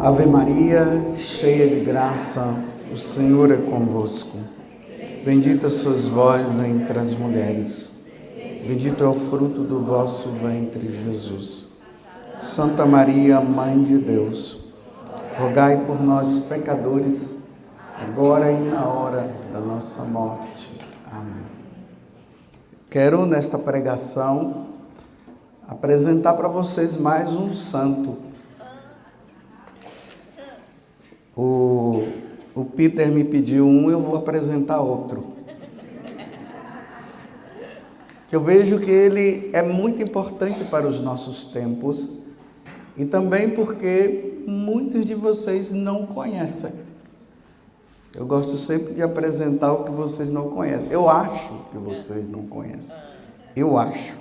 Ave Maria, cheia de graça, o Senhor é convosco. Bendita sois vós entre as mulheres. Bendito é o fruto do vosso ventre, Jesus. Santa Maria, Mãe de Deus, rogai por nós, pecadores, agora e na hora da nossa morte. Amém. Quero, nesta pregação, apresentar para vocês mais um santo. O Peter me pediu um, eu vou apresentar outro. Eu vejo que ele é muito importante para os nossos tempos e também porque muitos de vocês não conhecem. Eu gosto sempre de apresentar o que vocês não conhecem. Eu acho que vocês não conhecem. Eu acho.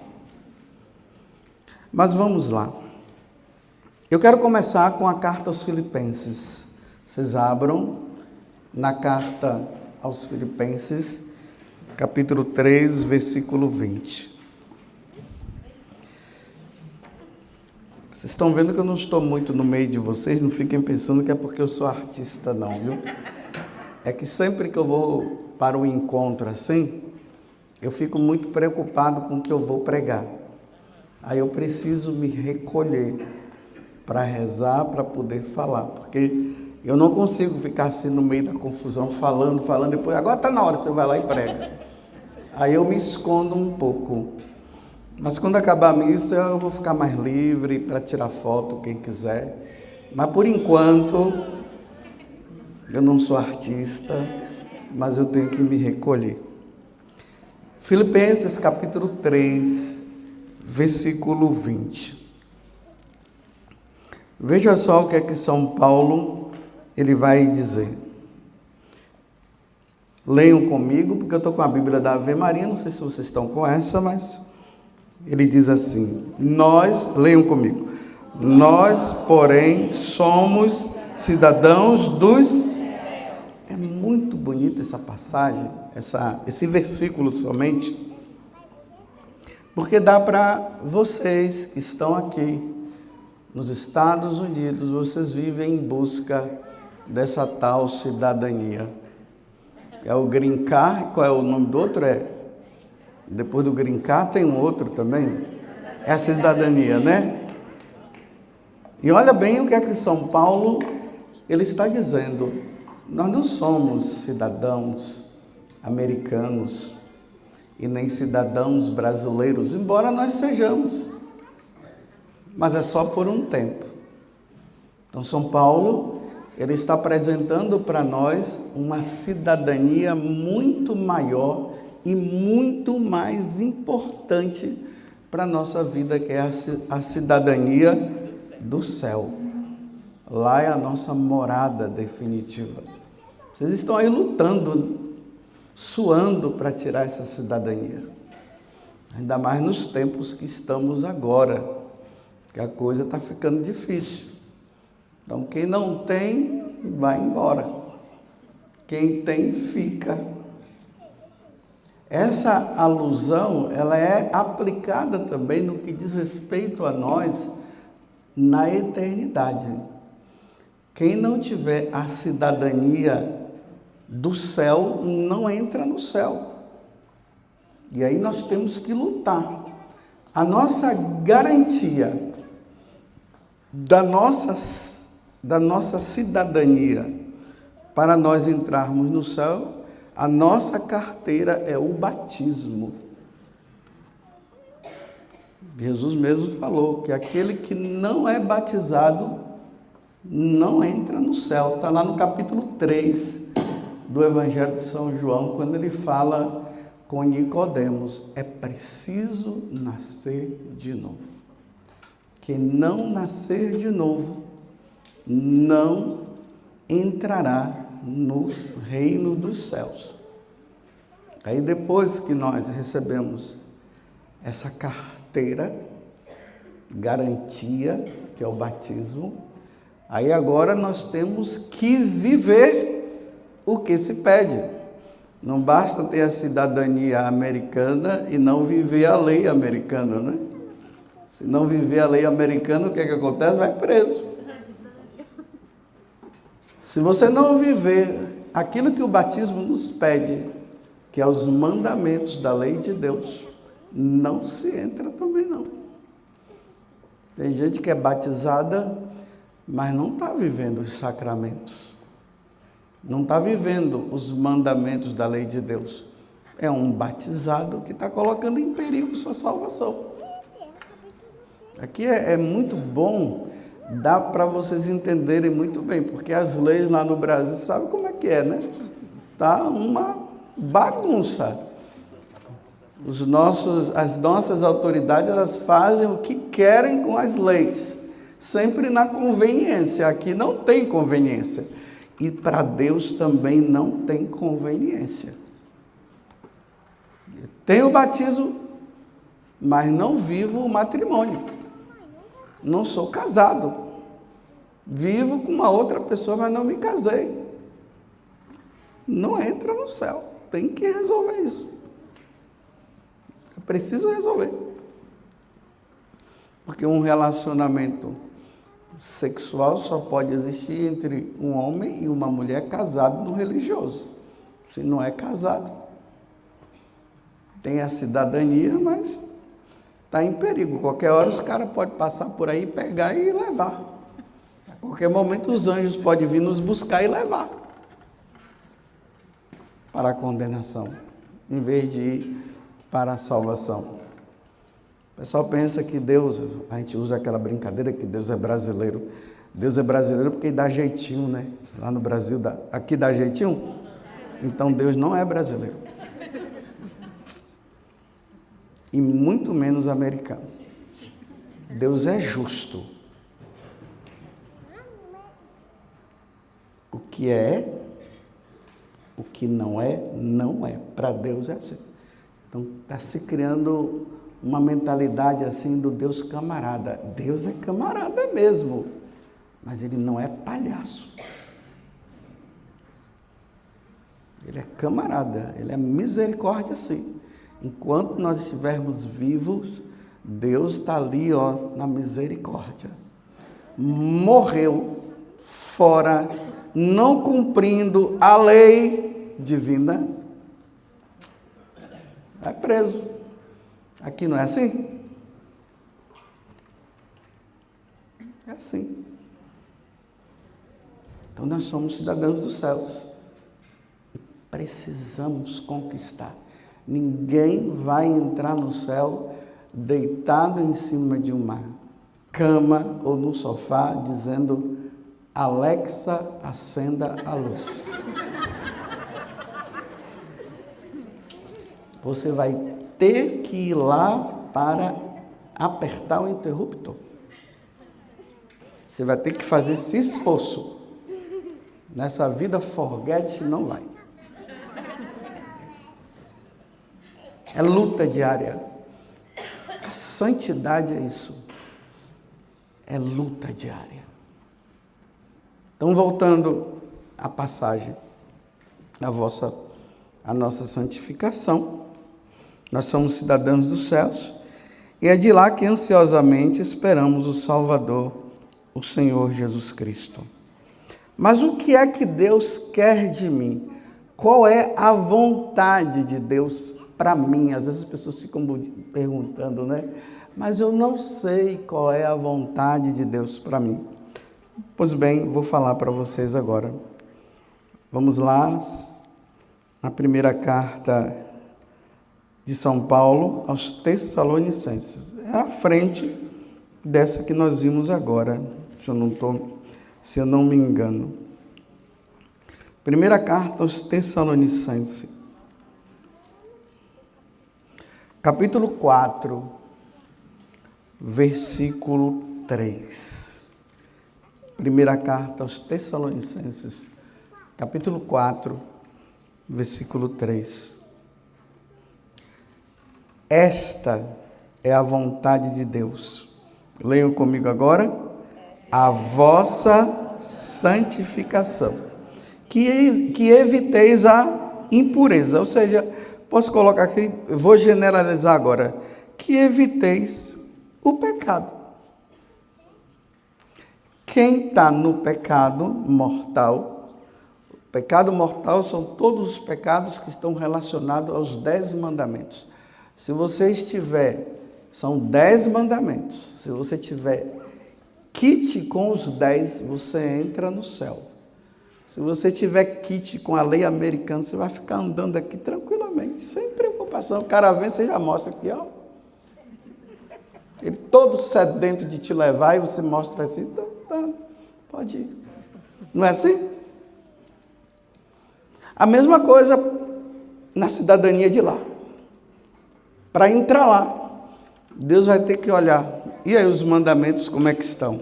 Mas vamos lá. Eu quero começar com a carta aos Filipenses. Vocês abram na carta aos Filipenses, capítulo 3, versículo 20. Vocês estão vendo que eu não estou muito no meio de vocês, não fiquem pensando que é porque eu sou artista não, viu? É que sempre que eu vou para um encontro assim, eu fico muito preocupado com o que eu vou pregar. Aí eu preciso me recolher para rezar, para poder falar, porque eu não consigo ficar assim no meio da confusão, falando, depois, agora está na hora, você vai lá e prega. Aí eu me escondo um pouco. Mas quando acabar a missa, eu vou ficar mais livre para tirar foto, quem quiser. Mas por enquanto, eu não sou artista, mas eu tenho que me recolher. Filipenses capítulo 3, versículo 20. Veja só o que é que São Paulo ele vai dizer. Leiam comigo, porque eu estou com a Bíblia da Ave Maria, não sei se vocês estão com essa, mas ele diz assim, leiam comigo, nós, porém, somos cidadãos dos... É muito bonita essa passagem, esse versículo somente, porque dá para vocês que estão aqui nos Estados Unidos, vocês vivem em busca dessa tal cidadania. É o Green Card, qual é o nome do outro? Depois do Green Card tem um outro também. É a cidadania, né? E olha bem o que é que São Paulo, ele está dizendo. Nós não somos cidadãos americanos e nem cidadãos brasileiros, embora nós sejamos. Mas é só por um tempo. Então São Paulo, ele está apresentando para nós uma cidadania muito maior e muito mais importante para a nossa vida, que é a cidadania do céu. Lá é a nossa morada definitiva. Vocês estão aí lutando, suando para tirar essa cidadania. Ainda mais nos tempos que estamos agora, que a coisa está ficando difícil. Então, quem não tem, vai embora. Quem tem, fica. Essa alusão, ela é aplicada também no que diz respeito a nós na eternidade. Quem não tiver a cidadania do céu, não entra no céu. E aí nós temos que lutar. A nossa garantia da nossa cidadania, para nós entrarmos no céu, a nossa carteira é o batismo. Jesus mesmo falou que aquele que não é batizado não entra no céu. Está lá no capítulo 3 do Evangelho de São João, quando ele fala com Nicodemos, é preciso nascer de novo. Quem não nascer de novo, não entrará no reino dos céus. Aí depois que nós recebemos essa carteira, garantia, que é o batismo, aí agora nós temos que viver o que se pede. Não basta ter a cidadania americana e não viver a lei americana, né? Se não viver a lei americana, o que é que acontece? Vai preso. Se você não viver aquilo que o batismo nos pede, que é os mandamentos da lei de Deus, não se entra também não. Tem gente que é batizada, mas não está vivendo os sacramentos. Não está vivendo os mandamentos da lei de Deus. É um batizado que está colocando em perigo sua salvação. Aqui é muito bom, dá para vocês entenderem muito bem, porque as leis lá no Brasil, sabe como é que é, né? Tá uma bagunça. As nossas autoridades, elas fazem o que querem com as leis, sempre na conveniência. Aqui não tem conveniência. E para Deus também não tem conveniência. Tenho o batismo, mas não vivo o matrimônio. Não sou casado. Vivo com uma outra pessoa, mas não me casei. Não entra no céu. Tem que resolver isso. É preciso resolver. Porque um relacionamento sexual só pode existir entre um homem e uma mulher casado no religioso. Se não é casado, tem a cidadania, mas está em perigo. Qualquer hora os caras podem passar por aí, pegar e levar. A qualquer momento os anjos podem vir nos buscar e levar para a condenação, em vez de ir para a salvação. O pessoal pensa que Deus, a gente usa aquela brincadeira que Deus é brasileiro. Deus é brasileiro porque dá jeitinho, né? Lá no Brasil, aqui dá jeitinho? Então Deus não é brasileiro. E muito menos americano. Deus é justo. O que é, o que não é, não é. Para Deus é assim. Então está se criando uma mentalidade assim do Deus camarada. Deus é camarada mesmo, mas Ele não é palhaço. Ele é camarada, Ele é misericórdia sim. Enquanto nós estivermos vivos, Deus está ali, ó, na misericórdia. Morreu fora, não cumprindo a lei divina, é preso. Aqui não é assim? É assim. Então nós somos cidadãos dos céus. E precisamos conquistar. Ninguém vai entrar no céu deitado em cima de uma cama ou no sofá dizendo: Alexa, acenda a luz. Você vai ter que ir lá para apertar o interruptor. Você vai ter que fazer esse esforço. Nessa vida forget não vai. É luta diária. A santidade é isso. É luta diária. Então, voltando à passagem, a nossa santificação, nós somos cidadãos dos céus, e é de lá que ansiosamente esperamos o Salvador, o Senhor Jesus Cristo. Mas o que é que Deus quer de mim? Qual é a vontade de Deus para mim? Às vezes as pessoas ficam perguntando, né? Mas eu não sei qual é a vontade de Deus para mim. Pois bem, vou falar para vocês agora. Vamos lá, na primeira carta de São Paulo aos Tessalonicenses. É à frente dessa que nós vimos agora, se eu não me engano. Primeira carta aos Tessalonicenses, capítulo 4, versículo 3. Primeira carta aos Tessalonicenses, capítulo 4, versículo 3. Esta é a vontade de Deus. Leiam comigo agora. A vossa santificação. Que eviteis a impureza. Ou seja, posso colocar aqui, vou generalizar agora. Que eviteis o pecado. Quem está no pecado mortal Pecado mortal são todos os pecados que estão relacionados aos 10 mandamentos. Se você estiver, são 10 mandamentos. Se você tiver kit com os 10, você entra no céu. Se você tiver kit com a lei americana, você vai ficar andando aqui tranquilamente, sem preocupação. O cara vem, você já mostra aqui, ó. Ele todo sedento de te levar e você mostra assim, então, tá, pode ir. Não é assim? A mesma coisa na cidadania de lá. Para entrar lá, Deus vai ter que olhar. E aí os mandamentos como é que estão?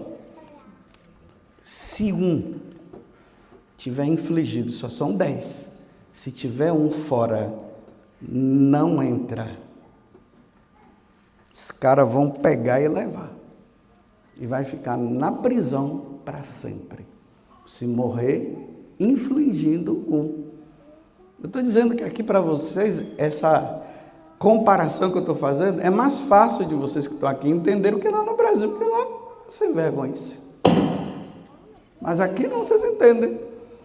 Se um tiver infligido, só são 10. Se tiver um fora, não entra. Os caras vão pegar e levar. E vai ficar na prisão para sempre. Se morrer, infligindo um. Eu estou dizendo que aqui para vocês, essa comparação que eu estou fazendo, é mais fácil de vocês que estão aqui entenderem do que lá no Brasil, porque lá é sem vergonha. Mas aqui não, vocês entendem.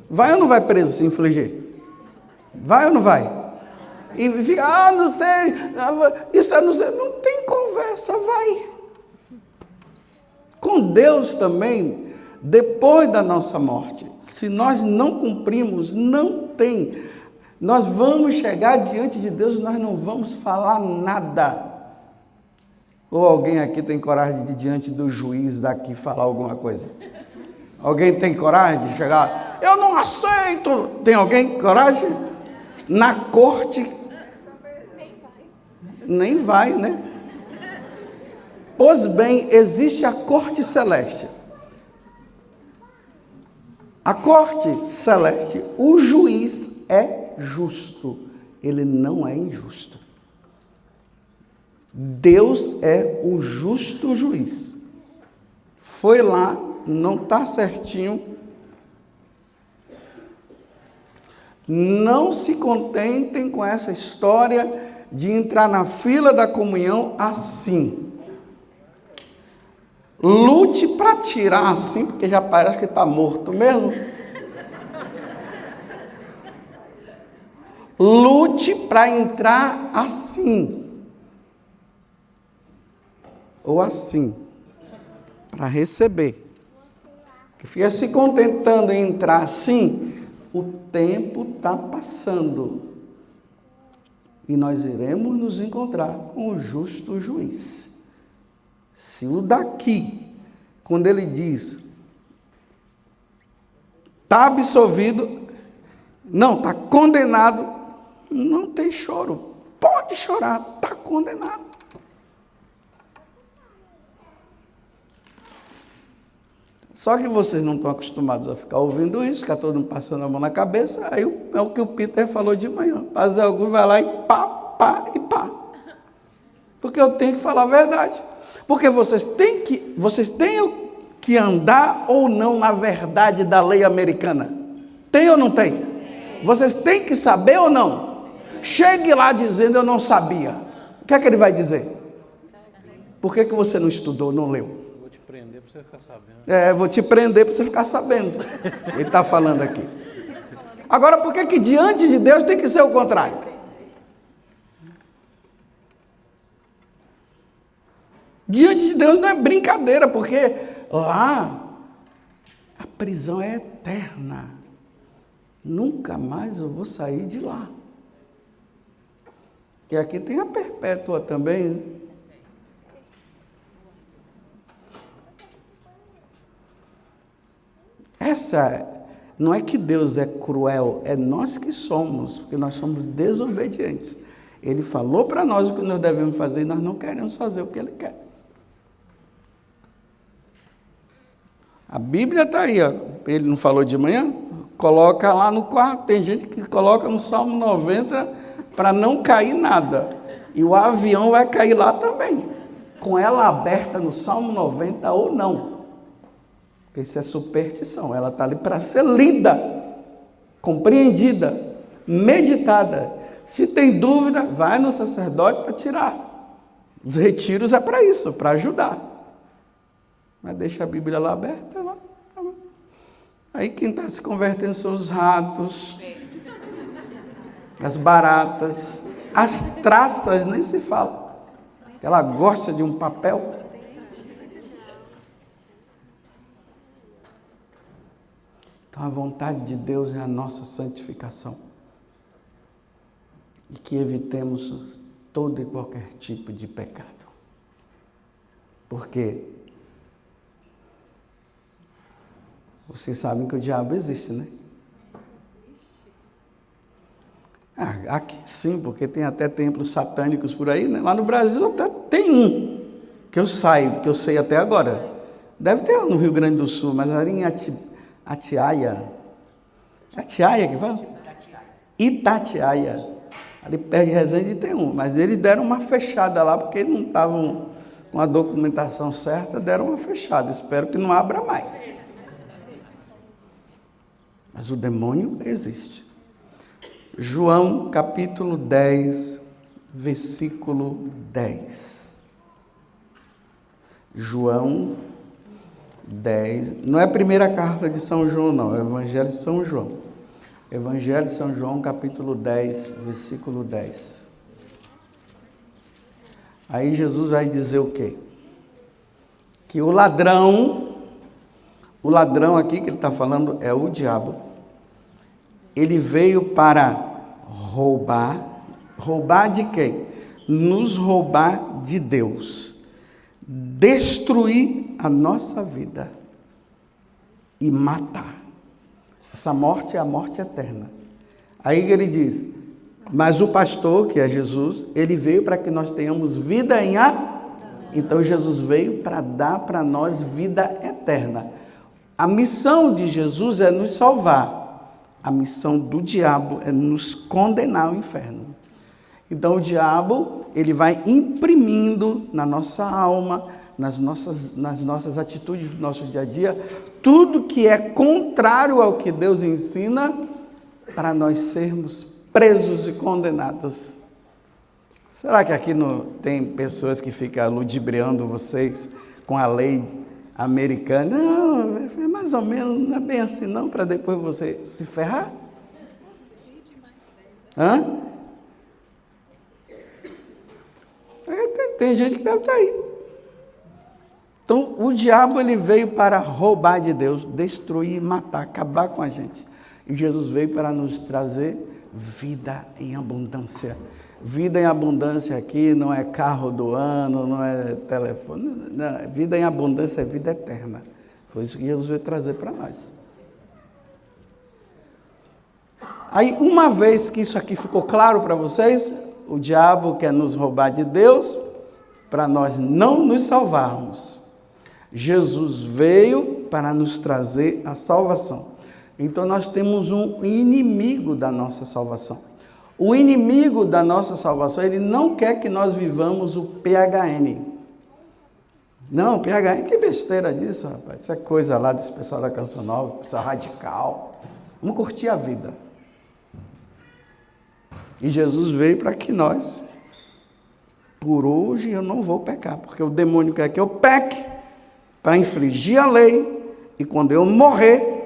Vai ou não vai preso se infligir? Vai ou não vai? E fica, não sei, isso eu não sei. Não tem conversa, vai. Com Deus também, depois da nossa morte, se nós não cumprimos, não tem. Nós vamos chegar diante de Deus e nós não vamos falar nada. Ou alguém aqui tem coragem de ir diante do juiz daqui falar alguma coisa? Alguém tem coragem de chegar? Eu não aceito. Tem alguém coragem? Na corte? Nem vai, né? Pois bem, existe a corte celeste. A corte celeste, o juiz é justo. Ele não é injusto. Deus é o justo juiz. Foi lá, não está certinho. Não se contentem com essa história de entrar na fila da comunhão assim. Lute para tirar assim, porque já parece que está morto mesmo. Lute para entrar assim. Ou assim. Para receber. Que fica se contentando em entrar assim, o tempo está passando. E nós iremos nos encontrar com o justo juiz. Se o daqui, quando ele diz, está absolvido, não, está condenado, não tem choro. Pode chorar, está condenado. Só que vocês não estão acostumados a ficar ouvindo isso, ficar todo mundo passando a mão na cabeça, aí é o que o Peter falou de manhã. Fazer algum vai lá e pá. Porque eu tenho que falar a verdade. Porque vocês têm que andar ou não na verdade da lei americana. Tem ou não tem? Vocês têm que saber ou não? Chegue lá dizendo eu não sabia. O que é que ele vai dizer? Por que você não estudou, não leu? Vou te prender para você ficar sabendo. Vou te prender para você ficar sabendo. Ele está falando aqui. Agora, por que diante de Deus tem que ser o contrário? Diante de Deus não é brincadeira, porque lá a prisão é eterna. Nunca mais eu vou sair de lá. E aqui tem a perpétua também, né? Não é que Deus é cruel, é nós que somos, porque nós somos desobedientes. Ele falou para nós o que nós devemos fazer e nós não queremos fazer o que Ele quer. A Bíblia está aí, ó. Ele não falou de manhã? Coloca lá no quarto. Tem gente que coloca no Salmo 90 para não cair nada. E o avião vai cair lá também. Com ela aberta no Salmo 90 ou não. Porque isso é superstição. Ela está ali para ser lida, compreendida, meditada. Se tem dúvida, vai no sacerdote para tirar. Os retiros é para isso, para ajudar. Mas deixa a Bíblia lá aberta. Aí quem está se convertendo são os ratos, as baratas, as traças, nem se fala. Ela gosta de um papel. Então a vontade de Deus é a nossa santificação. E que evitemos todo e qualquer tipo de pecado. Por quê? Vocês sabem que o diabo existe, né? Aqui sim, porque tem até templos satânicos por aí, né? Lá no Brasil até tem um, que eu saiba, que eu sei até agora. Deve ter no Rio Grande do Sul, mas ali em Atiaia. Atiaia que fala? Itatiaia. Ali perto de Resende tem um, mas eles deram uma fechada lá, porque eles não estavam com a documentação certa, deram uma fechada. Espero que não abra mais. Mas o demônio existe. João capítulo 10, versículo 10. João 10, não é a primeira carta de São João não, é o Evangelho de São João. Evangelho de São João capítulo 10, versículo 10. Aí Jesus vai dizer o quê? Que o ladrão aqui que ele está falando é o diabo. Ele veio para roubar de quem? Nos roubar de Deus, destruir a nossa vida e matar. Essa morte é a morte eterna. Aí ele diz, mas o pastor, que é Jesus, ele veio para que nós tenhamos vida em Então Jesus veio para dar para nós vida eterna. A missão de Jesus é nos salvar. A missão do diabo é nos condenar ao inferno. Então o diabo, ele vai imprimindo na nossa alma, nas nossas atitudes do nosso dia a dia, tudo que é contrário ao que Deus ensina, para nós sermos presos e condenados. Será que aqui tem pessoas que ficam ludibriando vocês com a lei americana? Não, é mais ou menos, não é bem assim não, para depois você se ferrar? Tem gente que deve estar aí. Então, o diabo ele veio para roubar de Deus, destruir, matar, acabar com a gente. E Jesus veio para nos trazer vida em abundância. Vida em abundância aqui não é carro do ano, não é telefone. Não, vida em abundância é vida eterna. Foi isso que Jesus veio trazer para nós. Aí, uma vez que isso aqui ficou claro para vocês, o diabo quer nos roubar de Deus para nós não nos salvarmos. Jesus veio para nos trazer a salvação. Então nós temos um inimigo da nossa salvação. O inimigo da nossa salvação, ele não quer que nós vivamos o PHN. Não, PHN, que besteira disso, rapaz. Isso é coisa lá desse pessoal da Canção Nova, pessoal radical. Vamos curtir a vida. E Jesus veio para que nós, por hoje eu não vou pecar, porque o demônio quer que eu peque, para infligir a lei, e quando eu morrer,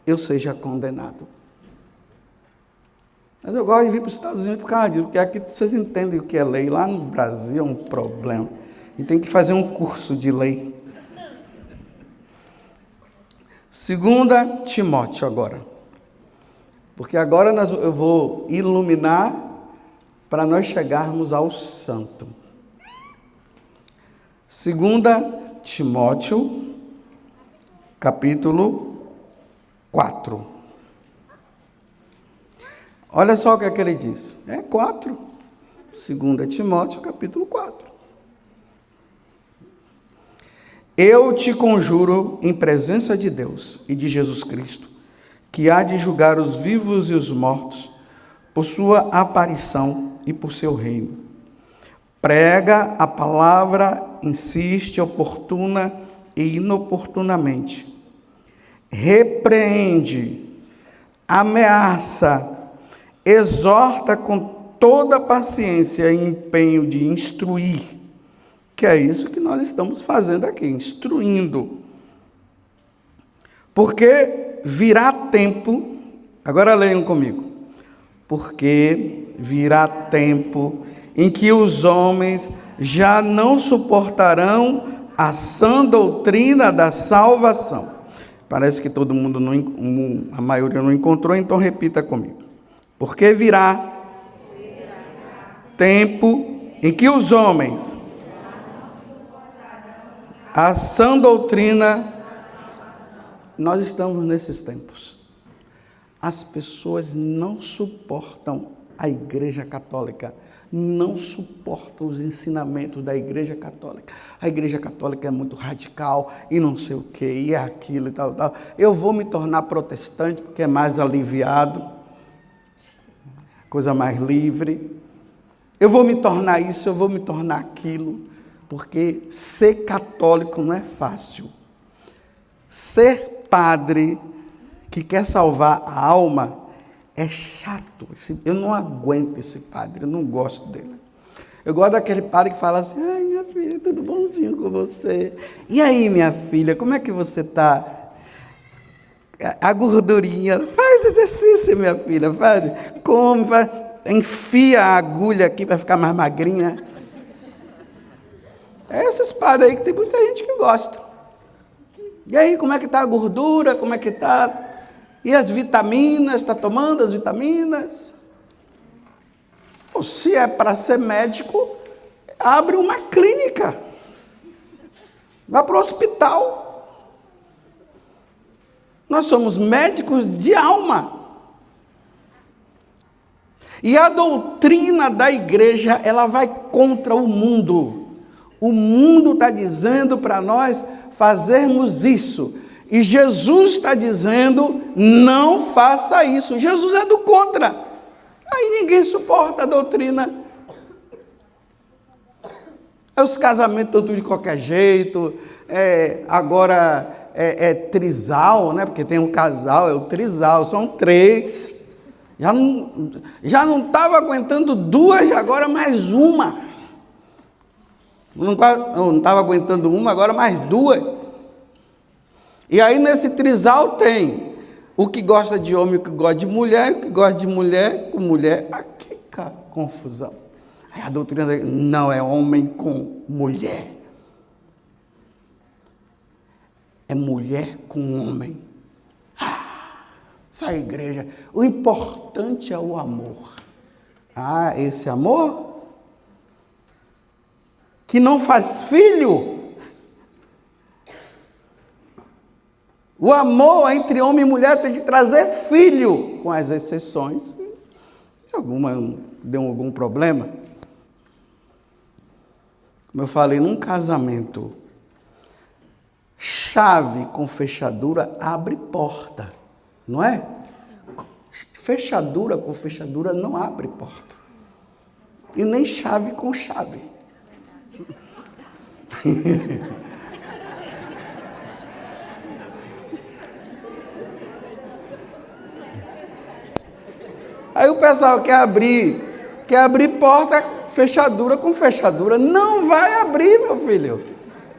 eu seja condenado. Mas eu gosto de vir para os Estados Unidos por causa disso, porque aqui vocês entendem o que é lei, lá no Brasil é um problema, e tem que fazer um curso de lei. 2 Timóteo agora, porque agora eu vou iluminar para nós chegarmos ao santo. 2 Timóteo, capítulo 4. Olha só o que é que ele diz. É 4. 2 Timóteo, capítulo 4. Eu te conjuro em presença de Deus e de Jesus Cristo, que há de julgar os vivos e os mortos, por sua aparição e por seu reino. Prega a palavra, insiste oportuna e inoportunamente. Repreende, ameaça, exorta com toda paciência e empenho de instruir, que é isso que nós estamos fazendo aqui, instruindo. Porque virá tempo, agora leiam comigo, porque virá tempo em que os homens já não suportarão a sã doutrina da salvação. Parece que todo mundo, a maioria não encontrou, então repita comigo. Porque virá tempo em que os homens, a sã doutrina, nós estamos nesses tempos. As pessoas não suportam a Igreja Católica, não suportam os ensinamentos da Igreja Católica. A Igreja Católica é muito radical e não sei o que, e é aquilo e tal, tal. Eu vou me tornar protestante porque é mais aliviado, coisa mais livre. Eu vou me tornar isso, eu vou me tornar aquilo, porque ser católico não é fácil. Ser padre que quer salvar a alma é chato. Eu não aguento esse padre, eu não gosto dele. Eu gosto daquele padre que fala assim: ai, minha filha, tudo bonzinho com você? E aí, minha filha, como é que você está? A gordurinha, faz exercício, minha filha, faz, come, faz, enfia a agulha aqui para ficar mais magrinha. É esses padres aí que tem muita gente que gosta. E aí, como é que está a gordura? Como é que está? E as vitaminas? Está tomando as vitaminas? Ou se é para ser médico, abre uma clínica. Vá para o hospital. Nós somos médicos de alma. E a doutrina da igreja, ela vai contra o mundo. O mundo está dizendo para nós fazermos isso. E Jesus está dizendo, não faça isso. Jesus é do contra. Aí ninguém suporta a doutrina. Os casamentos estão tudo de qualquer jeito. Agora é trisal, né? Porque tem um casal, é o trisal, são 3. Já não estava aguentando 2, agora mais uma. Não estava aguentando uma, agora mais 2. E aí nesse trisal tem o que gosta de homem, o que gosta de mulher, o que gosta de mulher com mulher. Aqui, cara, confusão. Aí a doutrina não é homem com mulher. É mulher com homem. Essa igreja, o importante é o amor. Esse amor que não faz filho. O amor entre homem e mulher tem que trazer filho, com as exceções. Deu algum problema? Como eu falei, num casamento, chave com fechadura abre porta, não é? Fechadura com fechadura não abre porta. E nem chave com chave. Aí o pessoal quer abrir porta, fechadura com fechadura. Não vai abrir, meu filho.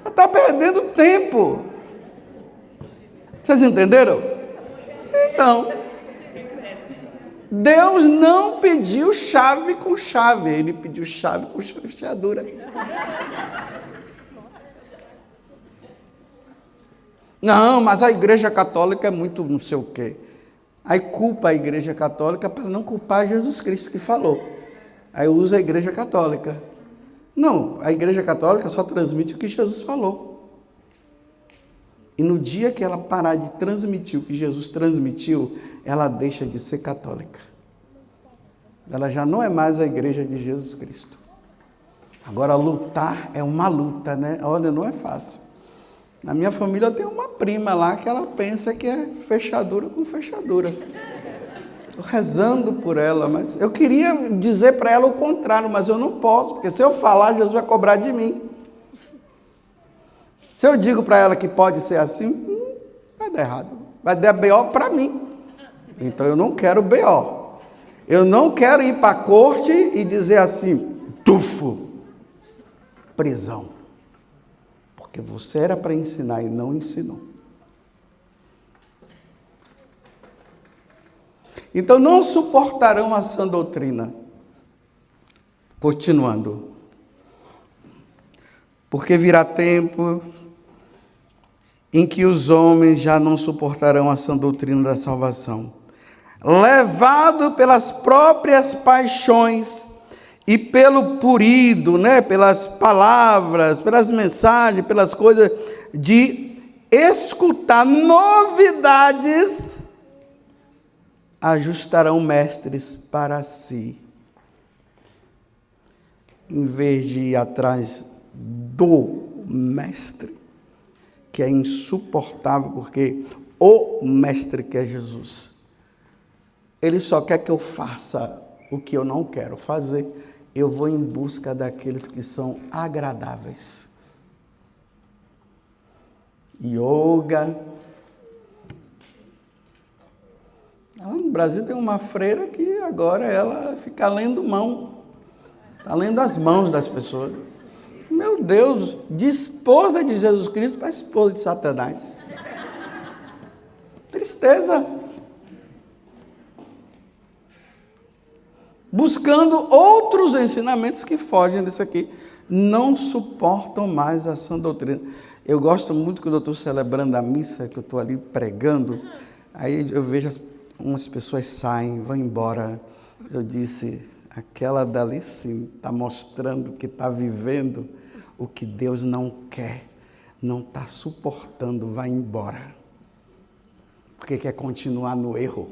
Está perdendo tempo. Vocês entenderam? Então, Deus não pediu chave com chave, Ele pediu chave com fechadura. Não, mas a Igreja Católica é muito não sei o quê. Aí culpa a Igreja Católica para não culpar Jesus Cristo que falou. Aí usa a Igreja Católica. Não, a Igreja Católica só transmite o que Jesus falou. E no dia que ela parar de transmitir o que Jesus transmitiu, ela deixa de ser católica. Ela já não é mais a Igreja de Jesus Cristo. Agora, lutar é uma luta, né? Olha, não é fácil. Na minha família eu tenho uma prima lá que ela pensa que é fechadura com fechadura. Estou rezando por ela, mas eu queria dizer para ela o contrário, mas eu não posso, porque se eu falar, Jesus vai cobrar de mim. Se eu digo para ela que pode ser assim, vai dar errado. Vai dar BO para mim. Então eu não quero BO. Eu não quero ir para a corte e dizer assim, tufo, prisão. Porque você era para ensinar e não ensinou. Então não suportarão a sã doutrina. Continuando. Porque virá tempo em que os homens já não suportarão a sã doutrina da salvação, levado pelas próprias paixões e pelo purido, pelas palavras, pelas mensagens, pelas coisas de escutar novidades, ajustarão mestres para si, em vez de ir atrás do mestre, que é insuportável, porque o mestre que é Jesus, ele só quer que eu faça o que eu não quero fazer. Eu vou em busca daqueles que são agradáveis. Yoga. Lá no Brasil tem uma freira que agora ela fica lendo mão. Está lendo as mãos das pessoas. Meu Deus, de esposa de Jesus Cristo para esposa de Satanás. Tristeza. Buscando outros ensinamentos que fogem desse aqui. Não suportam mais a sã doutrina. Eu gosto muito quando eu estou celebrando a missa, que eu estou ali pregando. Aí eu vejo umas pessoas saem, vão embora. Eu disse, aquela dali sim, está mostrando que está vivendo o que Deus não quer. Não está suportando, vai embora. Porque quer continuar no erro.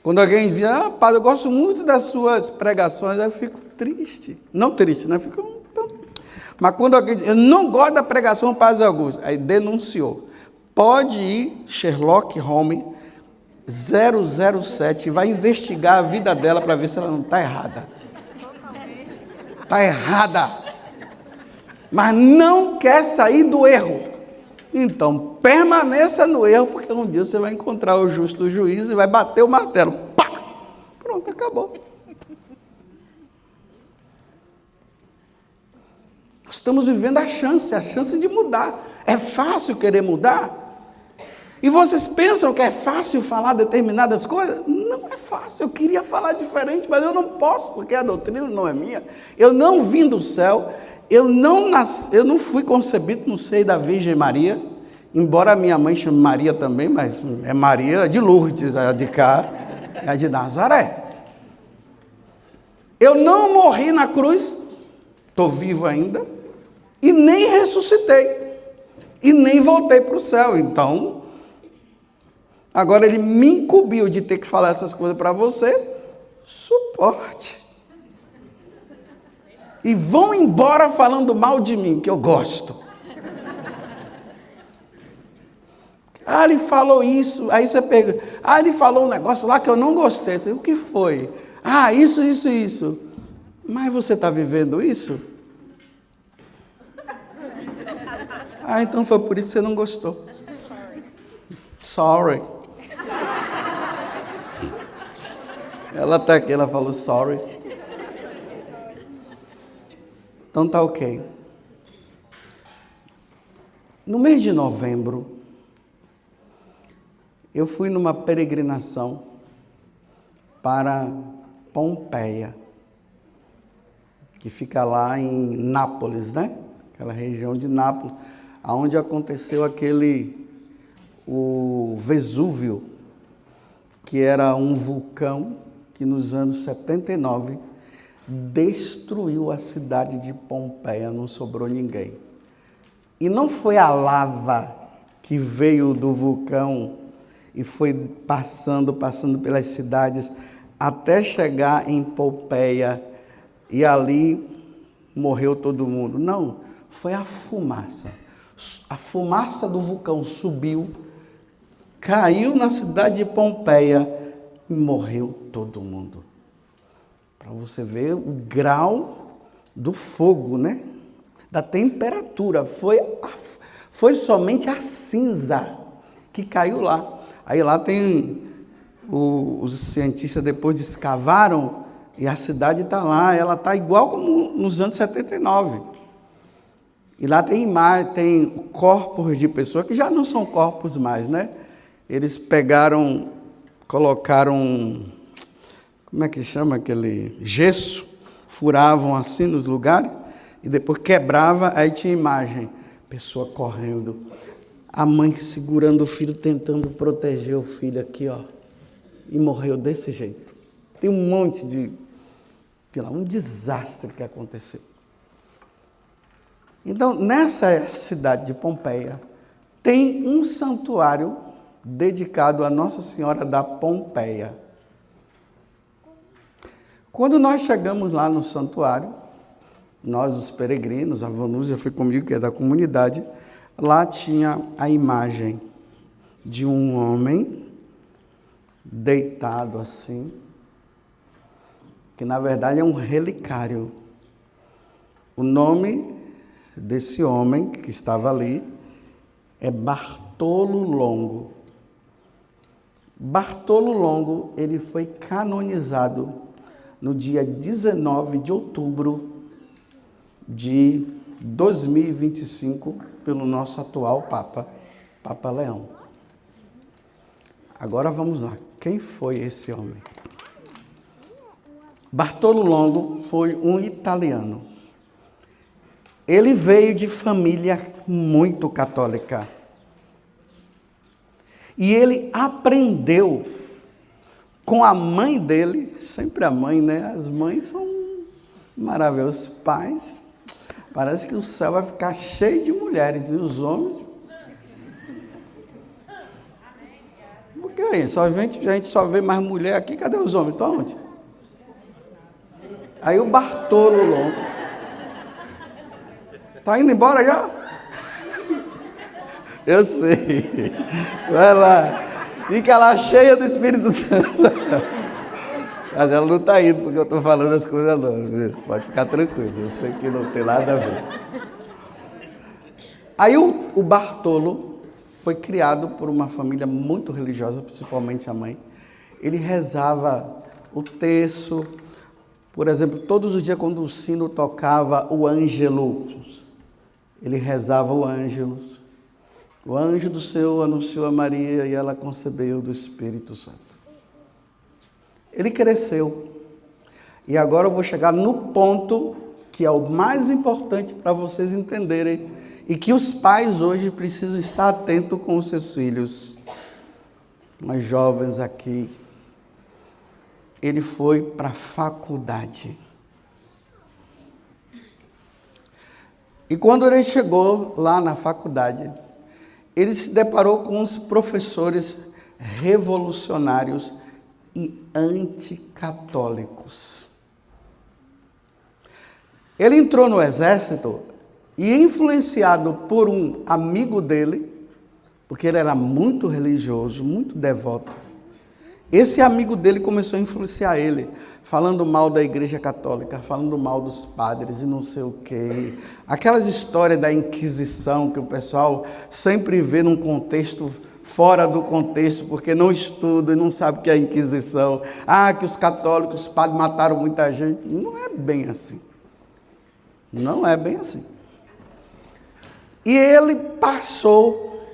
Quando alguém diz, padre, eu gosto muito das suas pregações, aí eu fico triste. Não triste, né? Mas quando alguém diz, eu não gosto da pregação do Padre Augusto, aí denunciou. Pode ir, Sherlock Holmes, 007, vai investigar a vida dela para ver se ela não está errada. Está errada. Mas não quer sair do erro. Então, permaneça no erro, porque um dia você vai encontrar o justo juiz e vai bater o martelo. Pá! Pronto, acabou. Nós estamos vivendo a chance de mudar. É fácil querer mudar? E vocês pensam que é fácil falar determinadas coisas? Não é fácil. Eu queria falar diferente, mas eu não posso, porque a doutrina não é minha. Eu não vim do céu. Eu não fui concebido no seio da Virgem Maria, embora a minha mãe chame Maria também, mas é Maria de Lourdes, a de cá, é a de Nazaré. Eu não morri na cruz, estou vivo ainda, e nem ressuscitei, e nem voltei para o céu. Então, agora ele me incumbiu de ter que falar essas coisas para você, suporte. E vão embora falando mal de mim, que eu gosto. Ele falou isso. Aí você pega. Ele falou um negócio lá que eu não gostei. Você, o que foi? Isso. Mas você está vivendo isso? Então foi por isso que você não gostou. Sorry. Ela está aqui, ela falou sorry. Então tá ok. No mês de novembro, eu fui numa peregrinação para Pompeia, que fica lá em Nápoles, Aquela região de Nápoles, onde aconteceu o Vesúvio, que era um vulcão que nos anos 79 destruiu a cidade de Pompeia, não sobrou ninguém. E não foi a lava que veio do vulcão e foi passando pelas cidades até chegar em Pompeia e ali morreu todo mundo. Não, foi a fumaça. A fumaça do vulcão subiu, caiu na cidade de Pompeia e morreu todo mundo. Para você ver o grau do fogo, Da temperatura. Foi somente a cinza que caiu lá. Aí lá tem, os cientistas depois escavaram e a cidade está lá. Ela está igual como nos anos 79. E lá tem corpos de pessoas que já não são corpos mais, eles pegaram, colocaram, como é que chama aquele gesso, furavam assim nos lugares, e depois quebrava, aí tinha imagem, pessoa correndo, a mãe segurando o filho, tentando proteger o filho aqui, ó, e morreu desse jeito. Tem um monte de, sei lá, um desastre que aconteceu. Então, nessa cidade de Pompeia, tem um santuário dedicado a Nossa Senhora da Pompeia. Quando nós chegamos lá no santuário, nós, os peregrinos, a Vanúzia foi comigo, que é da comunidade, lá tinha a imagem de um homem deitado assim, que na verdade é um relicário. O nome desse homem que estava ali é Bartolo Longo. Bartolo Longo, ele foi canonizado no dia 19 de outubro de 2025 pelo nosso atual Papa, Papa Leão. Agora vamos lá. Quem foi esse homem? Bartolo Longo foi um italiano. Ele veio de família muito católica. E ele aprendeu com a mãe dele, sempre a mãe, né? As mães são maravilhosas. Os pais, parece que o céu vai ficar cheio de mulheres. E os homens... Porque aí, a gente só vê mais mulher aqui, cadê os homens? Estão onde? Aí o Bartolo Longo... Tá indo embora já? Eu sei. Vai lá. Fica lá cheia do Espírito Santo. Mas ela não está indo porque eu estou falando as coisas não. Pode ficar tranquilo. Eu sei que não tem nada a ver. Aí o Bartolo foi criado por uma família muito religiosa, principalmente a mãe. Ele rezava o terço. Por exemplo, todos os dias quando o sino tocava o Ângelus, ele rezava o Ângelus. O anjo do Senhor anunciou a Maria e ela concebeu do Espírito Santo. Ele cresceu. E agora eu vou chegar no ponto que é o mais importante para vocês entenderem e que os pais hoje precisam estar atentos com os seus filhos. Nós jovens aqui. Ele foi para a faculdade. E quando ele chegou lá na faculdade, ele se deparou com os professores revolucionários e anticatólicos. Ele entrou no exército e, influenciado por um amigo dele, porque ele era muito religioso, muito devoto, esse amigo dele começou a influenciar ele, falando mal da Igreja Católica, falando mal dos padres e não sei o quê. Aquelas histórias da Inquisição que o pessoal sempre vê num contexto fora do contexto, porque não estuda e não sabe o que é a Inquisição. Ah, que os católicos, os padres mataram muita gente. Não é bem assim. Não é bem assim. E ele passou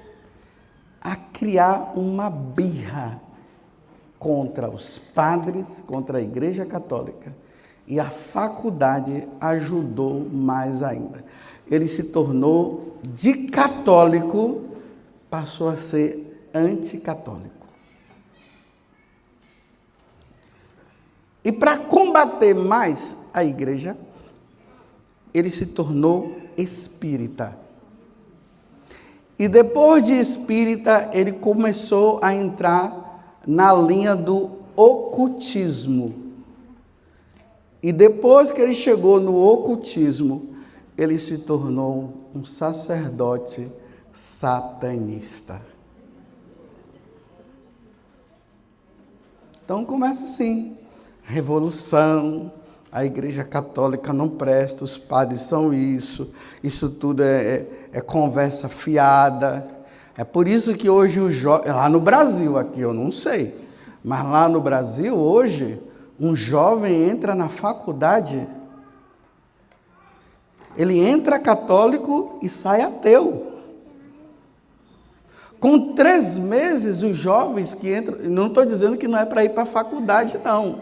a criar uma birra contra os padres, contra a Igreja Católica. E a faculdade ajudou mais ainda. Ele se tornou, de católico, passou a ser anticatólico. E para combater mais a igreja, ele se tornou espírita. E depois de espírita, ele começou a entrar na linha do ocultismo. E depois que ele chegou no ocultismo, ele se tornou um sacerdote satanista. Então começa assim, revolução, a Igreja Católica não presta, os padres são isso tudo é conversa fiada. É por isso que hoje lá no Brasil, aqui eu não sei, mas lá no Brasil hoje, um jovem entra na faculdade, ele entra católico e sai ateu. Com 3 meses, os jovens que entram, não estou dizendo que não é para ir para a faculdade, não.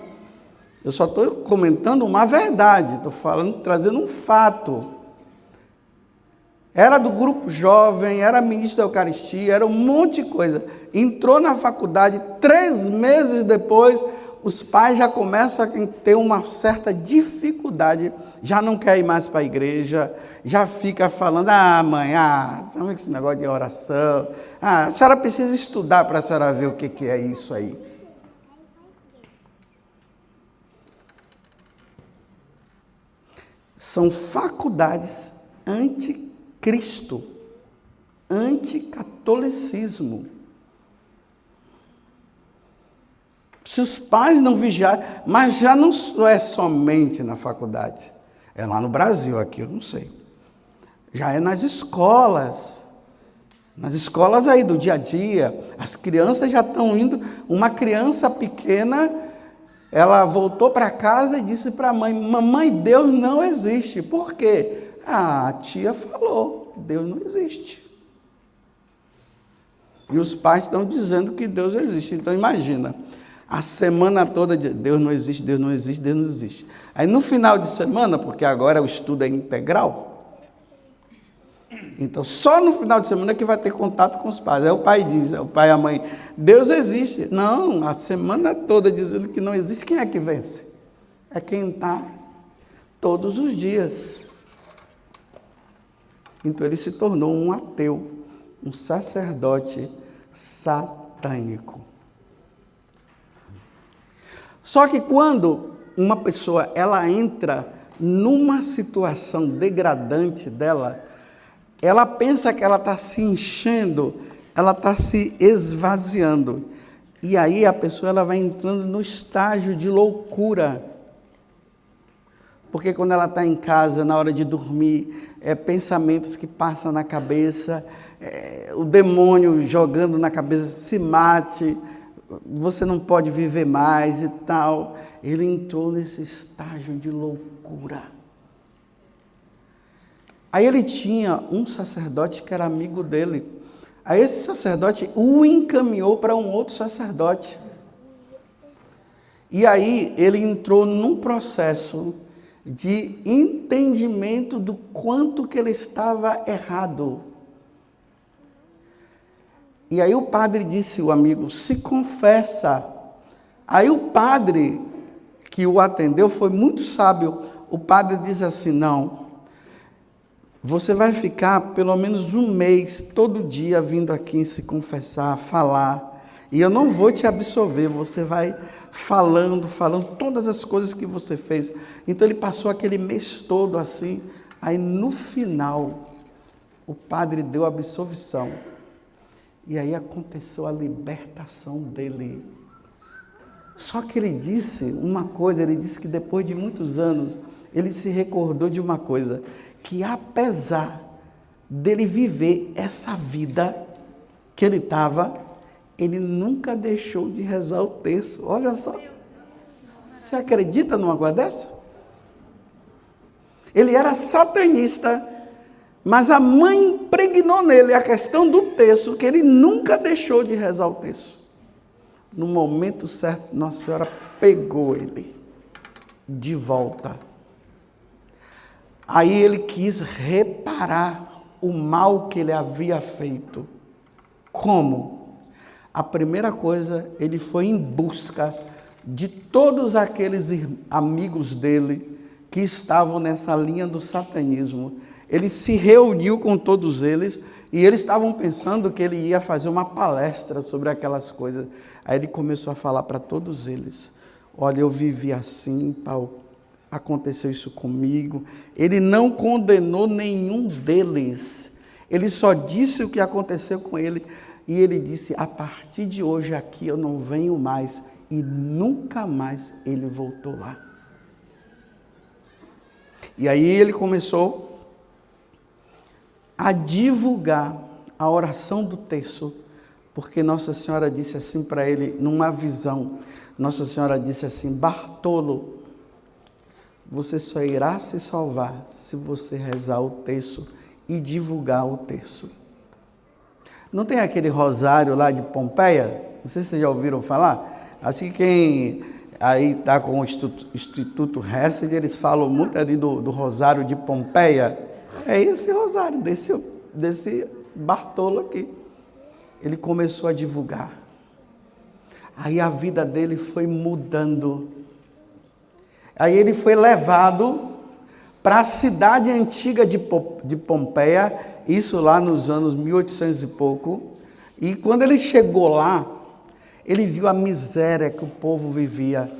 Eu só estou comentando uma verdade, estou falando, trazendo um fato. Era do grupo jovem, era ministro da Eucaristia, era um monte de coisa. Entrou na faculdade, 3 meses depois, os pais já começam a ter uma certa dificuldade, já não quer ir mais para a igreja, já fica falando, mãe, sabe esse negócio de oração? A senhora precisa estudar para a senhora ver o que é isso aí. São faculdades anticristo, anticatolicismo. Se os pais não vigiarem, mas já não é somente na faculdade, é lá no Brasil, aqui eu não sei. Já é nas escolas aí do dia a dia, as crianças já estão indo, uma criança pequena, ela voltou para casa e disse para a mãe, mamãe, Deus não existe. Por quê? A tia falou que Deus não existe. E os pais estão dizendo que Deus existe. Então imagina, a semana toda de Deus não existe, Deus não existe, Deus não existe. Aí no final de semana, porque agora o estudo é integral, então só no final de semana que vai ter contato com os pais. Aí o pai diz, o pai e a mãe, Deus existe. Não, a semana toda dizendo que não existe, quem é que vence? É quem está todos os dias. Então ele se tornou um ateu, um sacerdote satânico. Só que quando uma pessoa ela entra numa situação degradante dela, ela pensa que ela está se enchendo, ela está se esvaziando. E aí a pessoa ela vai entrando no estágio de loucura. Porque quando ela está em casa, na hora de dormir, pensamentos que passam na cabeça, o demônio jogando na cabeça, se mate, você não pode viver mais e tal. Ele entrou nesse estágio de loucura. Aí ele tinha um sacerdote que era amigo dele. Aí esse sacerdote o encaminhou para um outro sacerdote. E aí ele entrou num processo de entendimento do quanto que ele estava errado. E aí o padre disse, o amigo, se confessa. Aí o padre que o atendeu foi muito sábio. O padre disse assim, não, você vai ficar pelo menos 1 mês, todo dia, vindo aqui se confessar, falar. E eu não vou te absolver, você vai falando todas as coisas que você fez. Então ele passou aquele mês todo assim. Aí no final, o padre deu a absolvição. E aí aconteceu a libertação dele. Só que ele disse uma coisa, ele disse que depois de muitos anos, ele se recordou de uma coisa, que apesar dele viver essa vida que ele estava, ele nunca deixou de rezar o terço. Olha só, você acredita numa coisa dessa? Ele era satanista, mas a mãe impregnou nele a questão do terço, que ele nunca deixou de rezar o terço. No momento certo, Nossa Senhora pegou ele de volta. Aí ele quis reparar o mal que ele havia feito. Como? A primeira coisa, ele foi em busca de todos aqueles amigos dele que estavam nessa linha do satanismo. Ele se reuniu com todos eles e eles estavam pensando que ele ia fazer uma palestra sobre aquelas coisas. Aí ele começou a falar para todos eles, olha, eu vivi assim, Paulo, aconteceu isso comigo. Ele não condenou nenhum deles, ele só disse o que aconteceu com ele. E ele disse, a partir de hoje aqui eu não venho mais. E nunca mais ele voltou lá. E aí ele começou a divulgar a oração do terço, porque Nossa Senhora disse assim para ele, numa visão, Nossa Senhora disse assim, Bartolo, você só irá se salvar se você rezar o terço e divulgar o terço. Não tem aquele rosário lá de Pompeia? Não sei se vocês já ouviram falar. Assim, quem aí está com o Instituto Hesed, eles falam muito ali do rosário de Pompeia. É esse rosário, desse Bartolo aqui. Ele começou a divulgar. Aí a vida dele foi mudando. Aí ele foi levado para a cidade antiga de Pompeia, isso lá nos anos 1800 e pouco. E quando ele chegou lá, ele viu a miséria que o povo vivia.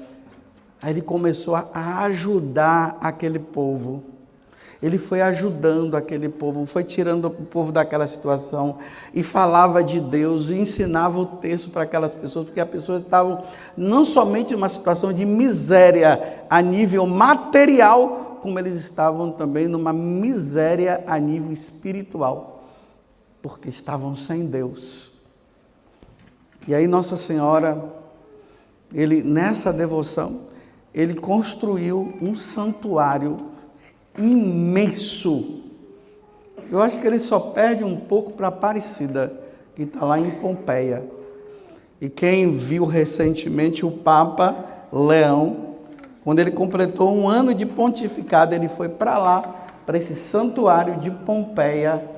Aí ele começou a ajudar aquele povo. Ele foi ajudando aquele povo, foi tirando o povo daquela situação e falava de Deus e ensinava o texto para aquelas pessoas, porque as pessoas estavam não somente em uma situação de miséria a nível material, como eles estavam também numa miséria a nível espiritual, porque estavam sem Deus. E aí Nossa Senhora, nessa devoção, ele construiu um santuário imenso. Eu acho que ele só perde um pouco para Aparecida, que está lá em Pompeia. E quem viu recentemente o Papa Leão, quando ele completou 1 ano de pontificado, ele foi para lá, para esse santuário de Pompeia,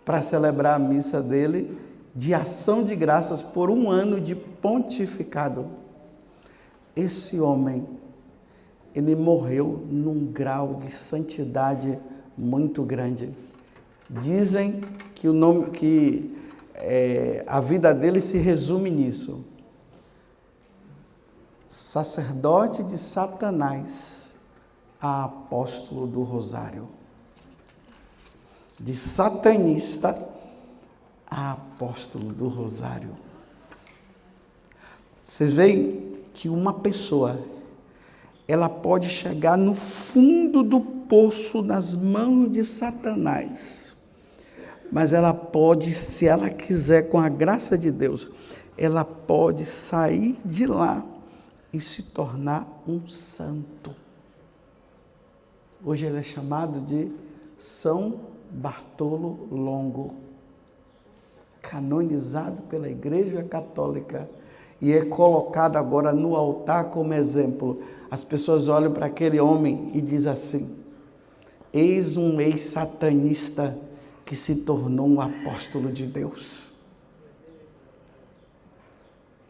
para celebrar a missa dele de ação de graças por 1 ano de pontificado. Esse homem, ele morreu num grau de santidade muito grande. Dizem que a vida dele se resume nisso: sacerdote de Satanás a apóstolo do Rosário. De satanista a apóstolo do Rosário. Vocês veem que uma pessoa, ela pode chegar no fundo do poço nas mãos de Satanás, mas ela pode, se ela quiser, com a graça de Deus, ela pode sair de lá e se tornar um santo. Hoje ele é chamado de São Bartolo Longo, canonizado pela Igreja Católica e é colocado agora no altar como exemplo. As pessoas olham para aquele homem e dizem assim: eis um ex-satanista que se tornou um apóstolo de Deus.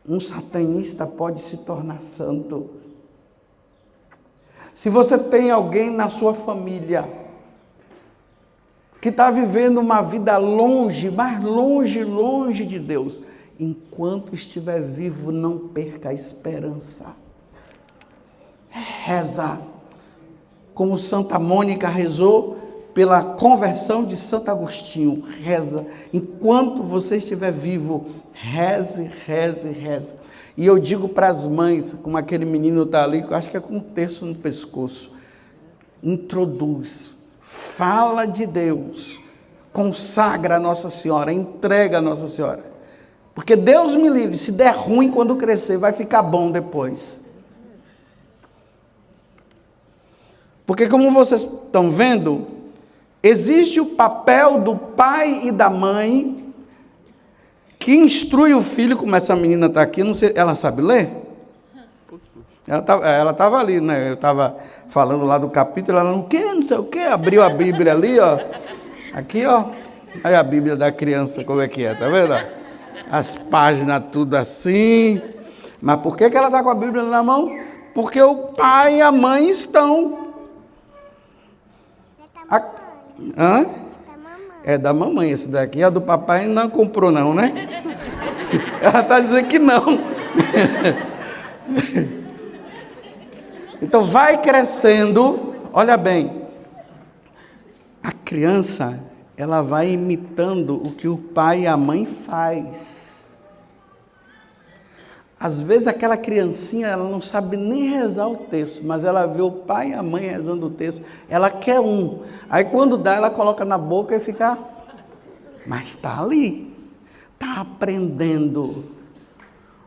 Um satanista pode se tornar santo. Se você tem alguém na sua família que está vivendo uma vida longe, mas longe de Deus, enquanto estiver vivo, não perca a esperança. Reza, como Santa Mônica rezou pela conversão de Santo Agostinho. Reza, enquanto você estiver vivo, reze. E eu digo para as mães, como aquele menino está ali, que eu acho que é com um terço no pescoço, introduz, fala de Deus, consagra a Nossa Senhora, entrega a Nossa Senhora. Porque Deus me livre, se der ruim quando crescer, vai ficar bom depois. Porque como vocês estão vendo, existe o papel do pai e da mãe que instrui o filho, como essa menina está aqui, não sei, ela sabe ler? Ela estava ali, né? Eu estava falando lá do capítulo, ela não sei o quê, abriu a Bíblia ali, ó. Aqui, ó. Aí a Bíblia da criança, como é que é, tá vendo? As páginas tudo assim. Mas por que ela está com a Bíblia na mão? Porque o pai e a mãe estão. Hã? É da mamãe esse daqui. A do papai não comprou não, né? Ela está dizendo que não. Então vai crescendo. Olha bem. A criança, ela vai imitando o que o pai e a mãe faz. Às vezes aquela criancinha, ela não sabe nem rezar o texto, mas ela vê o pai e a mãe rezando o texto, ela quer um. Aí quando dá, ela coloca na boca e fica... Mas está ali, está aprendendo.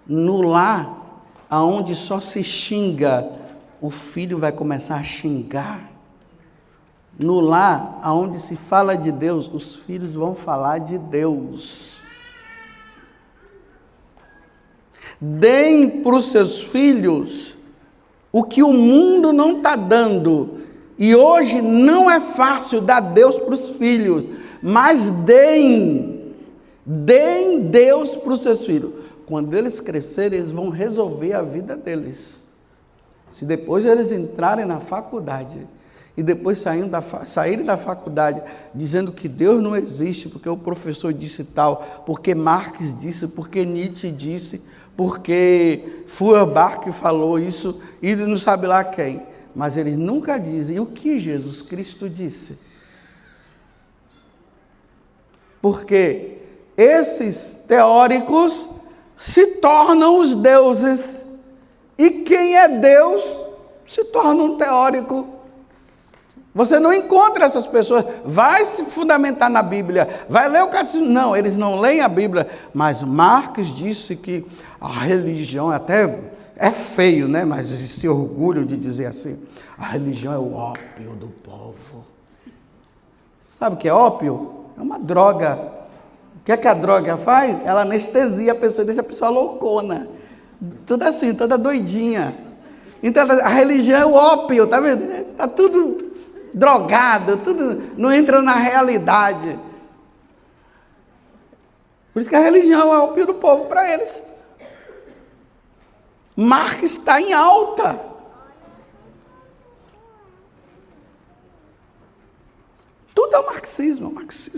No lar, aonde só se xinga, o filho vai começar a xingar. No lar, aonde se fala de Deus, os filhos vão falar de Deus. Deem para os seus filhos o que o mundo não está dando. E hoje não é fácil dar Deus para os filhos, mas deem Deus para os seus filhos. Quando eles crescerem, eles vão resolver a vida deles. Se depois eles entrarem na faculdade e depois saírem da faculdade dizendo que Deus não existe, porque o professor disse tal, porque Marx disse, porque Nietzsche disse, porque Feuerbach falou isso, e não sabe lá quem. Mas eles nunca dizem o que Jesus Cristo disse. Porque esses teóricos se tornam os deuses. E quem é Deus se torna um teórico. Você não encontra essas pessoas. Vai se fundamentar na Bíblia, vai ler o catecismo. Não, eles não leem a Bíblia. Mas Marx disse que a religião até é feio, né? Mas se orgulham de dizer assim: a religião é o ópio do povo. Sabe o que é ópio? É uma droga. O que é que a droga faz? Ela anestesia a pessoa, deixa a pessoa loucona. Tudo assim, toda doidinha. Então a religião é o ópio, tá vendo? Está tudo drogado, tudo não entra na realidade. Por isso que a religião é o ópio do povo para eles. Marx está em alta. Tudo é marxismo,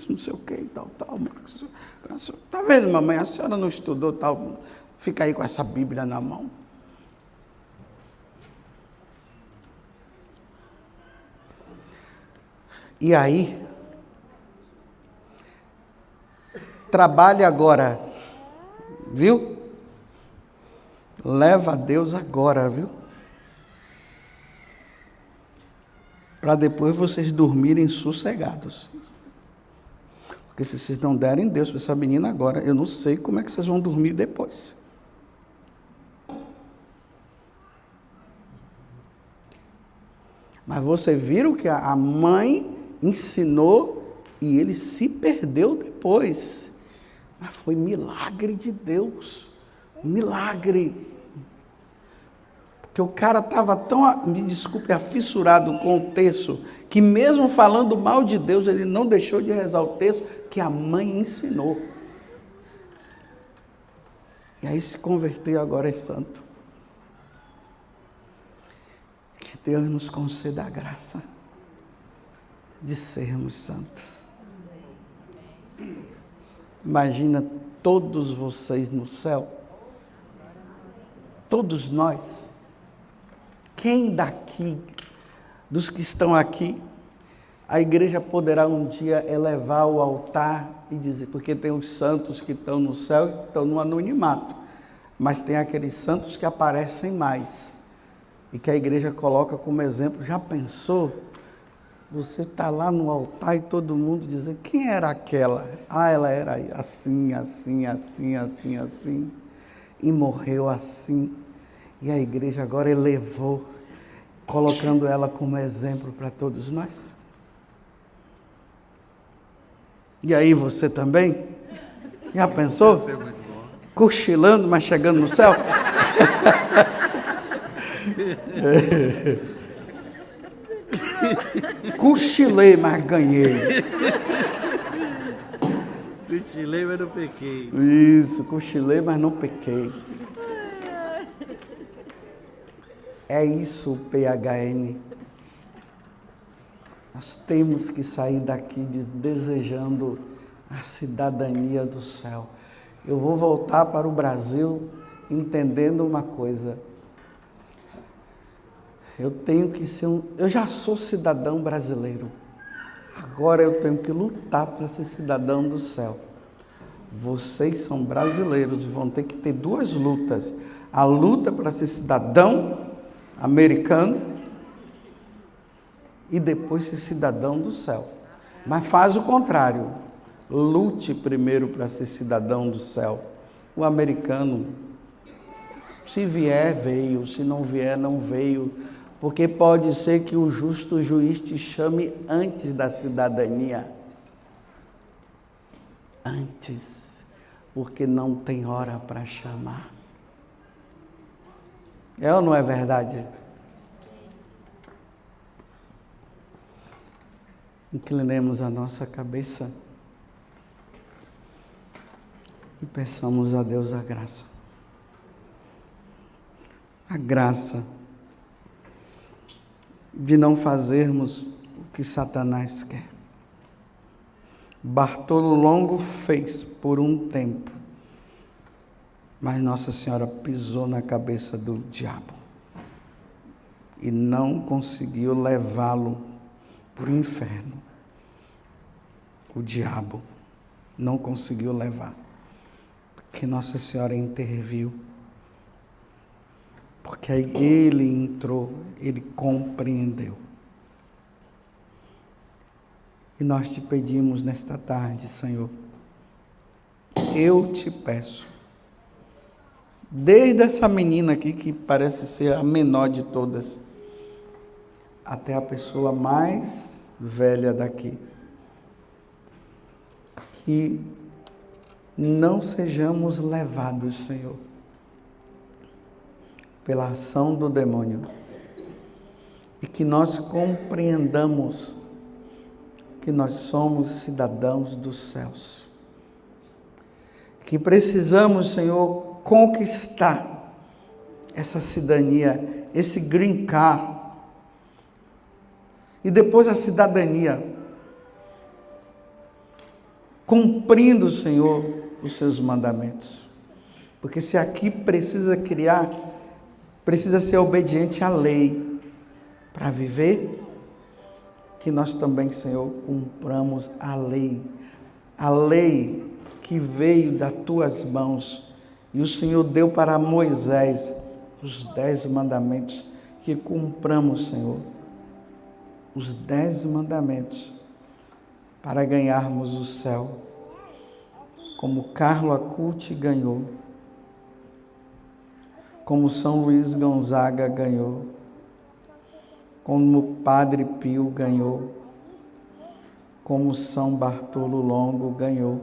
não sei o que, tal, marxismo. Está vendo, mamãe, a senhora não estudou, tal, fica aí com essa Bíblia na mão. E aí, trabalhe agora, viu? Leva a Deus agora, viu? Para depois vocês dormirem sossegados. Porque se vocês não derem Deus para essa menina agora, eu não sei como é que vocês vão dormir depois. Mas você viram que a mãe ensinou e ele se perdeu depois. Mas foi milagre de Deus. Milagre. Porque o cara estava tão, me desculpe, afissurado com o texto, que mesmo falando mal de Deus, ele não deixou de rezar o texto que a mãe ensinou. E aí se converteu, agora é santo. Que Deus nos conceda a graça de sermos santos. Imagina todos vocês no céu, todos nós. Quem daqui, dos que estão aqui, a igreja poderá um dia elevar o altar e dizer, porque tem os santos que estão no céu e estão no anonimato, mas tem aqueles santos que aparecem mais, e que a igreja coloca como exemplo. Já pensou? Você está lá no altar e todo mundo dizendo, quem era aquela? Ah, ela era assim, assim, assim, assim, assim, e morreu assim. E a igreja agora elevou, colocando ela como exemplo para todos nós. E aí você também? Já pensou? Cochilando, mas chegando no céu? Cochilei, mas ganhei. Cochilei, mas não pequei. Isso, cochilei, mas não pequei. É isso o PHN. Nós temos que sair daqui desejando a cidadania do céu. Eu vou voltar para o Brasil entendendo uma coisa. Eu tenho que ser eu já sou cidadão brasileiro. Agora eu tenho que lutar para ser cidadão do céu. Vocês são brasileiros e vão ter que ter duas lutas. A luta para ser cidadão americano e depois ser cidadão do céu. Mas faz o contrário. Lute primeiro para ser cidadão do céu. O americano, se vier, veio. Se não vier, não veio. Porque pode ser que o justo juiz te chame antes da cidadania. Antes. Porque não tem hora para chamar. É ou não é verdade? Inclinemos a nossa cabeça e peçamos a Deus a graça. A graça de não fazermos o que Satanás quer. Bartolo Longo fez por um tempo, mas Nossa Senhora pisou na cabeça do diabo e não conseguiu levá-lo para o inferno. O diabo não conseguiu levar, porque Nossa Senhora interviu, porque aí ele entrou, ele compreendeu. E nós te pedimos nesta tarde, Senhor, eu te peço, desde essa menina aqui, que parece ser a menor de todas, até a pessoa mais velha daqui, que não sejamos levados, Senhor, pela ação do demônio, e que nós compreendamos que nós somos cidadãos dos céus, que precisamos, Senhor, conquistar essa cidadania, esse green card, e depois a cidadania, cumprindo, Senhor, os seus mandamentos. Porque se aqui precisa ser obediente à lei para viver, que nós também, Senhor, cumpramos a lei que veio das tuas mãos, e o Senhor deu para Moisés os 10 mandamentos, que cumpramos, Senhor, os 10 mandamentos, para ganharmos o céu, como Carlo Acuti ganhou, como São Luís Gonzaga ganhou, como o Padre Pio ganhou, como São Bartolo Longo ganhou,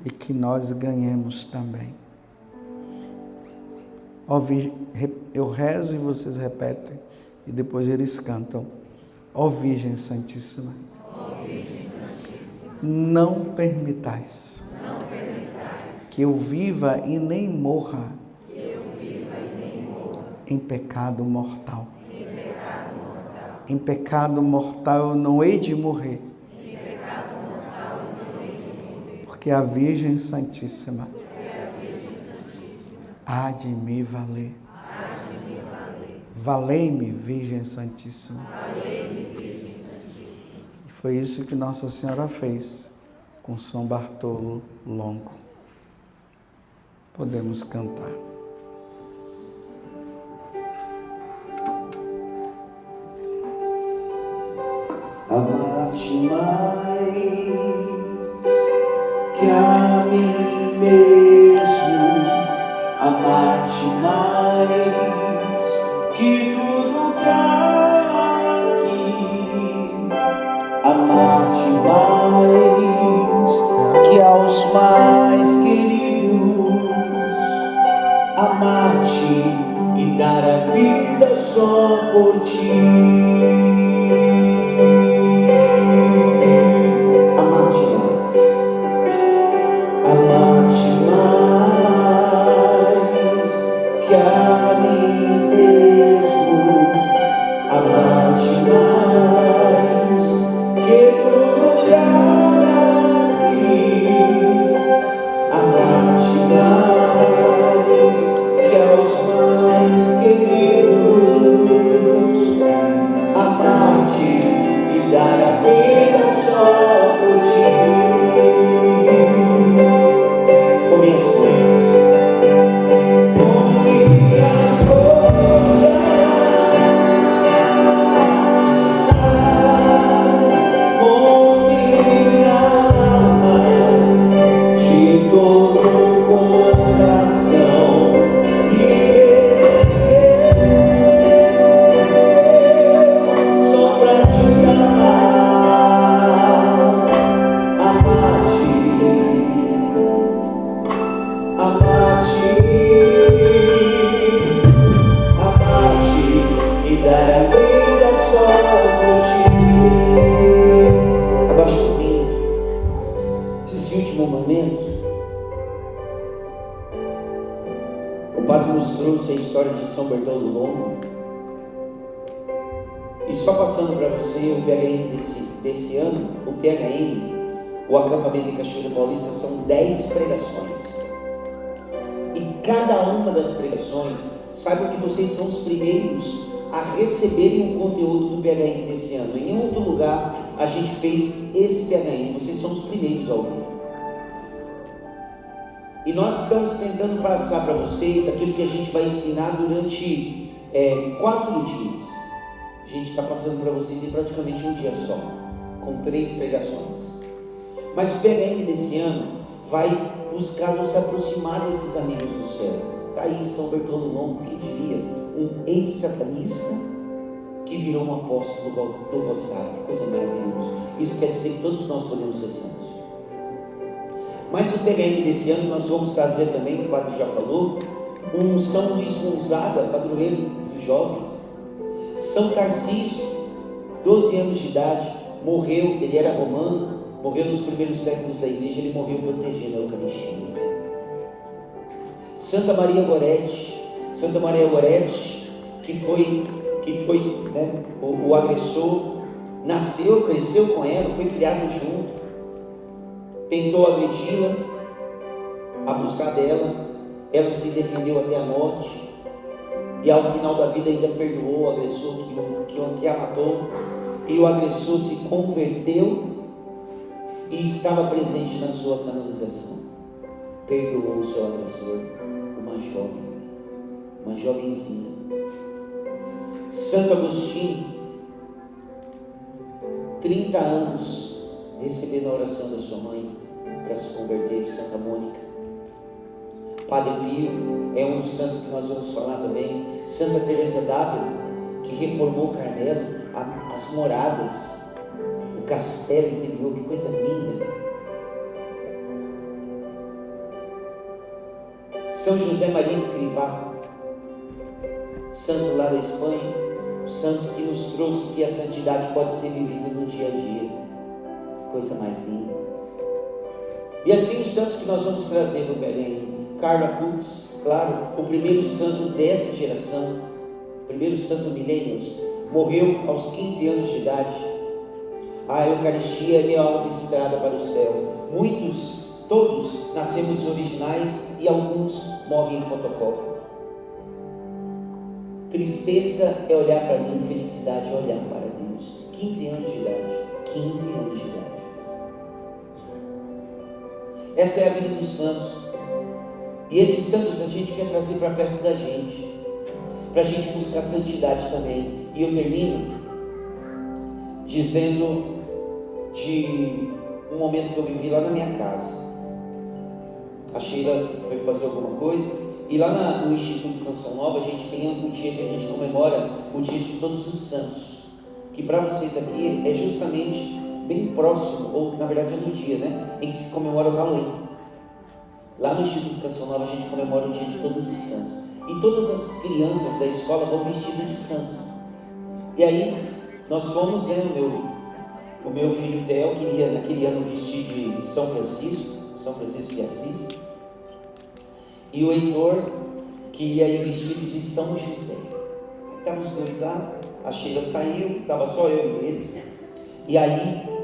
e que nós ganhemos também. Eu rezo e vocês repetem, e depois eles cantam. Ó Virgem Santíssima, não permitais que eu viva e nem morra em pecado mortal. Em pecado mortal eu não hei de morrer, porque a Virgem Santíssima há de me valer. Valei-me, Virgem Santíssima. E foi isso que Nossa Senhora fez com São Bartolo Longo. Podemos cantar. Amar-te mais que a mim mesmo, amar-te mais que tudo que há aqui, amar-te mais que aos mais queridos, amar-te e dar a vida só por ti. padre nos trouxe a história de São Bertoldo Longo. E só passando para você o PHN desse ano, o PHN, o acampamento em Cachoeira Paulista, são 10 pregações. E cada uma das pregações, saibam que vocês são os primeiros a receberem o conteúdo do PHN desse ano. Em nenhum outro lugar a gente fez esse PHN, vocês são os primeiros a ouvir. E nós estamos tentando passar para vocês aquilo que a gente vai ensinar durante 4 dias. A gente está passando para vocês em praticamente um dia só, com 3 pregações. Mas o PHN desse ano vai buscar nos aproximar desses amigos do céu. Está aí São Bertoldo Longo, que diria, um ex-satanista que virou um apóstolo do Rosário. Que coisa maravilhosa. Isso quer dizer que todos nós podemos ser santos. Mas o PHN desse ano nós vamos trazer também, o padre já falou, um São Luís Gonzaga, padroeiro dos jovens. São Tarcísio, 12 anos de idade, morreu, ele era romano, morreu nos primeiros séculos da igreja, ele morreu protegendo a Eucaristia. Santa Maria Goretti, que foi o agressor, nasceu, cresceu com ela, foi criado junto, tentou agredi-la, abusar dela, ela se defendeu até a morte, e ao final da vida ainda perdoou o agressor que a matou, e o agressor se converteu e estava presente na sua canonização. Perdoou o seu agressor, uma jovenzinha. Santo Agostinho, 30 anos recebendo a oração da sua mãe para se converter. Santa Mônica. Padre Pio é um dos santos que nós vamos falar também. Santa Teresa d'Ávila, que reformou Carmelo, as moradas, o castelo interior, que coisa linda. São José Maria Escrivá, santo lá da Espanha, o santo que nos trouxe que a santidade pode ser vivida no dia a dia. Coisa mais linda. E assim os santos que nós vamos trazer no Belém. Carla Kutz, claro, o primeiro santo dessa geração, o primeiro santo millennials, morreu aos 15 anos de idade. A Eucaristia é minha autoestrada para o céu. Todos nascemos originais e alguns morrem em fotocópia. Tristeza é olhar para mim, felicidade é olhar para Deus. 15 anos de idade. 15 anos de idade. Essa é a vida dos santos. E esses santos a gente quer trazer para perto da gente, para a gente buscar santidade também. E eu termino dizendo de um momento que eu vivi lá na minha casa. A Sheila foi fazer alguma coisa, e lá no Instituto Canção Nova a gente tem um dia que a gente comemora o dia de todos os santos, que para vocês aqui é justamente bem próximo, ou na verdade é no dia, né, em que se comemora o Halloween. Lá no Instituto Canção Nova a gente comemora o dia de todos os santos, e todas as crianças da escola vão vestidas de santo. E aí nós fomos, o meu filho Theo queria naquele ano vestir de São Francisco de Assis, e o Heitor queria ir vestido de São José. Estavam os dois lá, a Sheila saiu, estava só eu e eles, e aí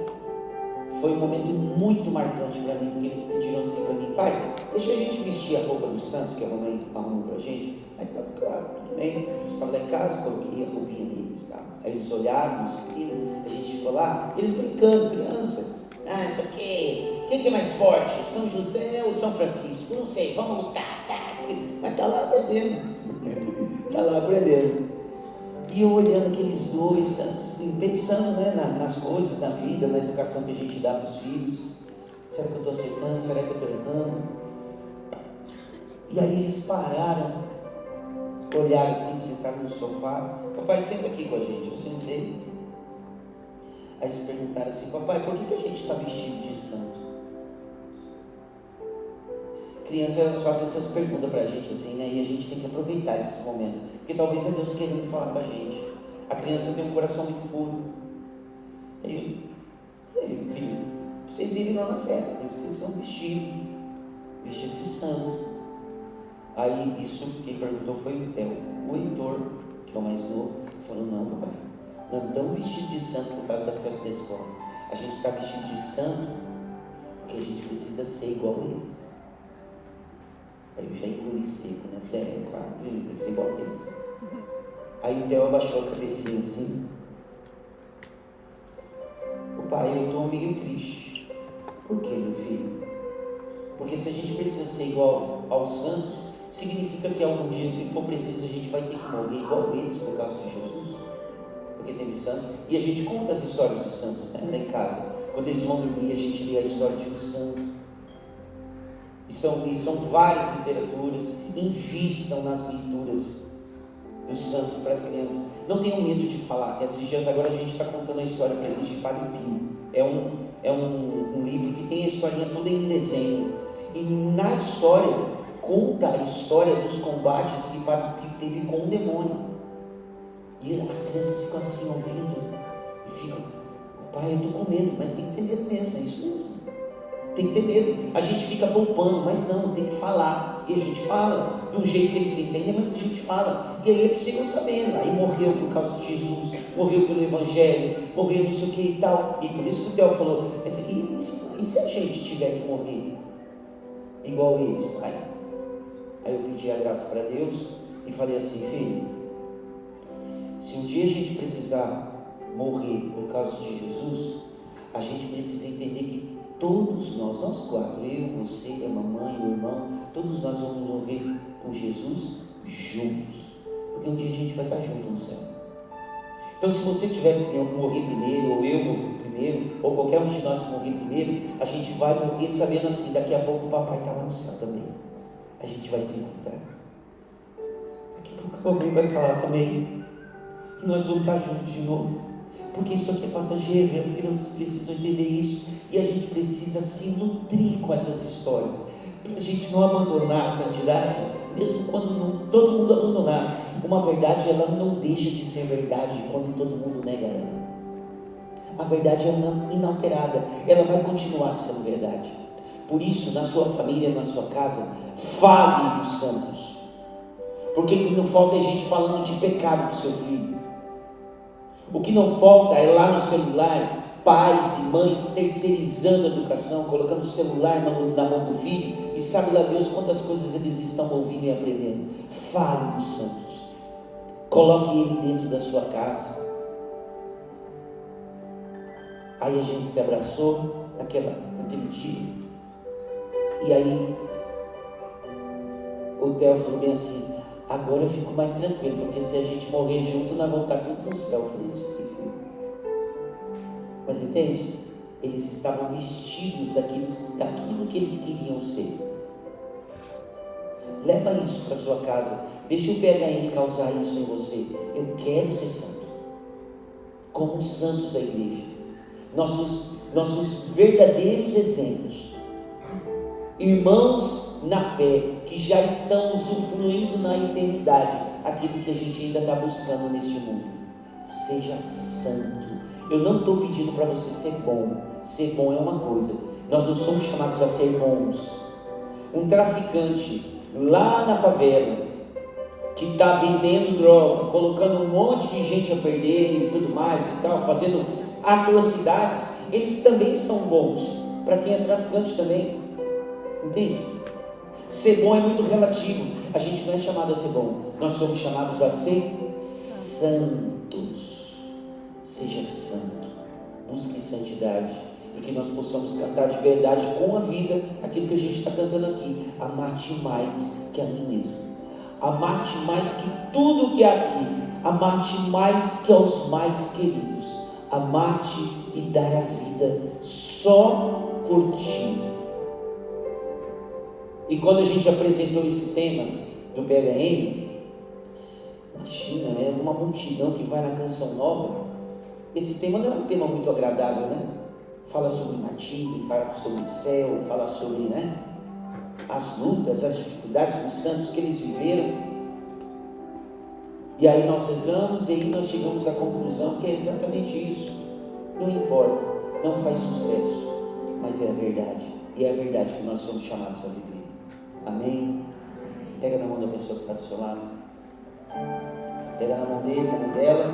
foi um momento muito marcante para mim, porque eles pediram assim para mim: pai, deixa a gente vestir a roupa dos santos que a mamãe arrumou para a gente. Aí eu falei: claro, tudo bem. Eu estava lá em casa, coloquei a roupinha deles, tá? Aí eles olharam, nos viram, a gente ficou lá, eles brincando, criança. Isso aqui, quem que é mais forte? São José ou São Francisco? Não sei, vamos lutar, tá? Mas tá lá aprendendo. Tá lá aprendendo. E eu olhando aqueles dois santos, pensando, né, nas coisas, na vida, na educação que a gente dá para os filhos. Será que eu estou acertando? Será que eu estou errando? E aí eles pararam, olharam assim, sentaram no sofá. Papai, senta aqui com a gente. Eu sentei. Aí eles perguntaram assim: papai, por que a gente está vestido de santo? Crianças, elas fazem essas perguntas para a gente assim, né? E a gente tem que aproveitar esses momentos, porque talvez é Deus querendo falar com a gente. A criança tem um coração muito puro. Aí, filho, vocês irem lá na festa, eles são vestidos de santo. Aí isso quem perguntou foi o Theo. O Heitor, que é o mais novo, falou: não, papai, nós não estamos vestidos de santo por causa da festa da escola. A gente está vestido de santo porque a gente precisa ser igual a eles. Aí eu já engoli seco, né? Falei: é claro, tem que ser igual a eles. Aí o Theo abaixou a cabecinha assim: o pai, eu estou meio triste. Por quê, meu filho? Porque se a gente precisa ser igual aos santos, significa que algum dia, se for preciso, a gente vai ter que morrer igual a eles por causa de Jesus. Porque teve santos, e a gente conta as histórias dos santos, né, lá em casa. Quando eles vão dormir, a gente lê a história de um santo. E são várias literaturas. Invistam nas leituras dos santos para as crianças. Não tenham medo de falar. Esses dias agora a gente está contando a história para eles de Padre Pio. É um livro que tem a historinha toda em desenho. E na história, conta a história dos combates que Padre Pio teve com o demônio. E as crianças ficam assim ouvindo. E ficam: pai, eu estou com medo. Mas tem que ter medo mesmo, é isso mesmo. Tem que ter medo. A gente fica poupando, mas não, tem que falar. E a gente fala de um jeito que eles entendem, mas a gente fala. E aí eles ficam sabendo. Aí morreu por causa de Jesus, morreu pelo Evangelho, morreu não sei o que e tal. E por isso que o Theo falou: e se a gente tiver que morrer igual eles, pai? Aí eu pedi a graça para Deus e falei assim: filho, se um dia a gente precisar morrer por causa de Jesus, a gente precisa entender que todos nós quatro, eu, você, a mamãe, o irmão, todos nós vamos morrer com Jesus juntos, porque um dia a gente vai estar junto no céu. Então, se você tiver que morrer primeiro, ou eu morrer primeiro, ou qualquer um de nós morrer primeiro, a gente vai morrer sabendo assim: daqui a pouco o papai está lá no céu também, a gente vai se encontrar, daqui a pouco a mamãe vai estar lá também, e nós vamos estar juntos de novo. Porque isso aqui é passageiro e as crianças precisam entender isso, e a gente precisa se nutrir com essas histórias, para a gente não abandonar a santidade, mesmo quando todo mundo abandonar. Uma verdade, ela não deixa de ser verdade quando todo mundo nega ela. A verdade é inalterada, ela vai continuar sendo verdade. Por isso, na sua família, na sua casa, fale dos santos, porque o que não falta é gente falando de pecado do seu filho. O que não falta é lá no celular, pais e mães terceirizando a educação, colocando o celular na mão do filho, e sabe lá Deus quantas coisas eles estão ouvindo e aprendendo. Fale dos santos, coloque ele dentro da sua casa. Aí a gente se abraçou naquele dia, e aí o Theo falou bem assim: agora eu fico mais tranquilo, porque se a gente morrer junto, nós vamos estar tudo no céu. Eu falei: isso aqui, filho. Mas entende? Eles estavam vestidos daquilo que eles queriam ser. Leva isso para sua casa. Deixa o PHN causar isso em você. Eu quero ser santo, como os santos da igreja, nossos verdadeiros exemplos, irmãos na fé, que já estão usufruindo na eternidade aquilo que a gente ainda está buscando neste mundo. Seja santo. Eu não estou pedindo para você ser bom. Ser bom é uma coisa, nós não somos chamados a ser bons. Um traficante lá na favela, que está vendendo droga, colocando um monte de gente a perder e tudo mais e tal, fazendo atrocidades, eles também são bons, para quem é traficante também. Entende? Ser bom é muito relativo. A gente não é chamado a ser bom, nós somos chamados a ser santos. Seja santo, busque santidade, e que nós possamos cantar de verdade com a vida aquilo que a gente está cantando aqui: amar-te mais que a mim mesmo, amar-te mais que tudo que há aqui, amar-te mais que aos mais queridos, amar-te e dar a vida só curtindo. E quando a gente apresentou esse tema do PHN, imagina, é uma multidão que vai na Canção Nova. Esse tema não é um tema muito agradável, né? Fala sobre martírio, fala sobre céu, fala sobre, né, as lutas, as dificuldades dos santos que eles viveram. E aí nós rezamos, e aí nós chegamos à conclusão que é exatamente isso. Não importa, não faz sucesso, mas é a verdade, e é a verdade que nós somos chamados a viver. Amém? Pega na mão da pessoa que está do seu lado. Pega na mão dele, na mão dela.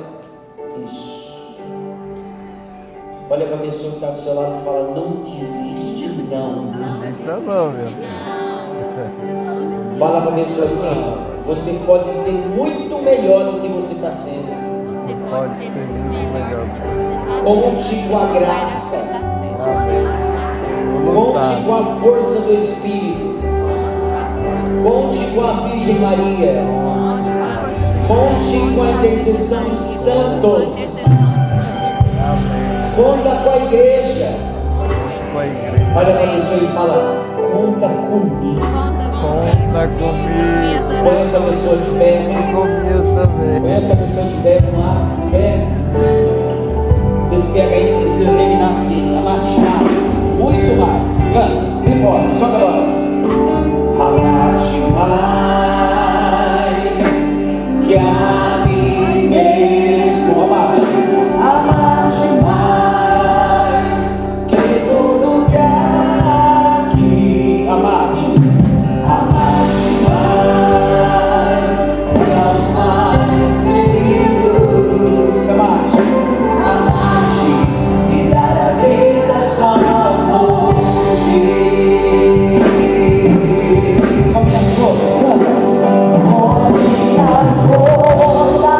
Isso. Olha para a pessoa que está do seu lado e fala: não desiste, não. Desista não, meu filho. Fala para a pessoa assim: você pode ser muito melhor do que você está sendo. Você pode ser muito melhor do que você está. Conte com a graça. Conte com a força do Espírito. Conte com a Virgem Maria. Conte com a intercessão dos santos. Conta com a igreja. Olha para a pessoa e fala: conta comigo. Conta comigo. Põe essa pessoa de pé. Comigo também. Põe essa pessoa de pé, vamos lá, de pé. Esse PHI precisa terminar assim, amate mais, muito mais. Canta, bem forte, só da voz. Amate mais que a mim mesmo. Amate, amate mais que tudo que há aqui. Amate, amate mais que aos mais queridos. Amate, amate e dar a vida só por ti. Com minhas forças, canta. Com minhas forças,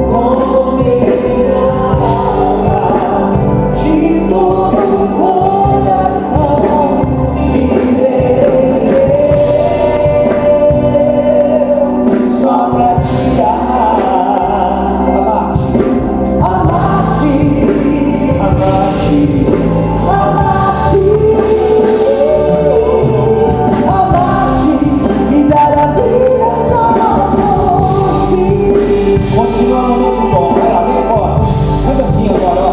com minha alma, de todo o coração, viverei só pra te amar. Amate, amate, amate, amate, amate e dar a vida só por ti. Continua no mesmo tom, vai lá, bem forte. Canta assim agora, ó.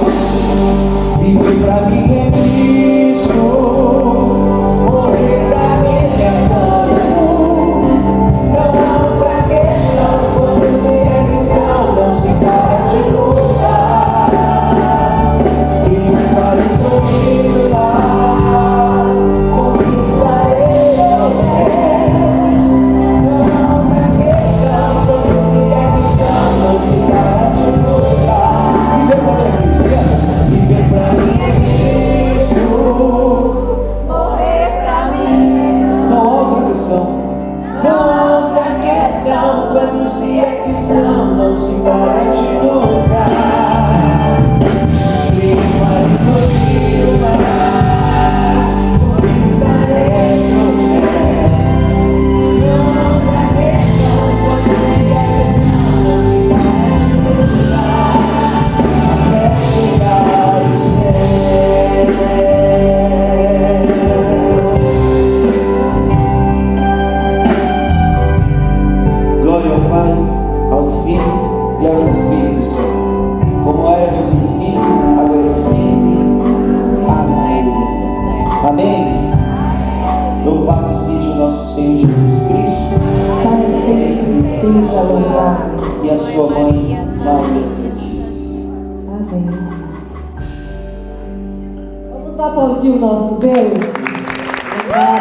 Viver pra mim é Cristo, morrer pra mim é ganho. Não há outra questão, quando você é cristão, não se para de lutar. E me faz sorrir lá, conquistarei meu Deus. Não há outra questão, quando você é cristão, não se para de lutar. Viver pra mim é Cristo, viver pra mim é Cristo, Morrer pra mim. não há outra questão. Não há outra questão, quando se é cristão, não se para de lutar. Me faz sorrir mais, conquistarei meu fé. Não há outra questão, quando se é cristão, não se para de lutar. Até chegar ao céu. Glória ao Pai, ao Filho e ao Espírito Santo, como era no princípio, agora e sempre. Amém. Amém. Louvado seja o nosso Senhor Jesus Cristo, Para sempre seja louvado. e a sua mãe, Maria Santíssima. Amém. Vamos aplaudir o nosso Deus. Obrigado.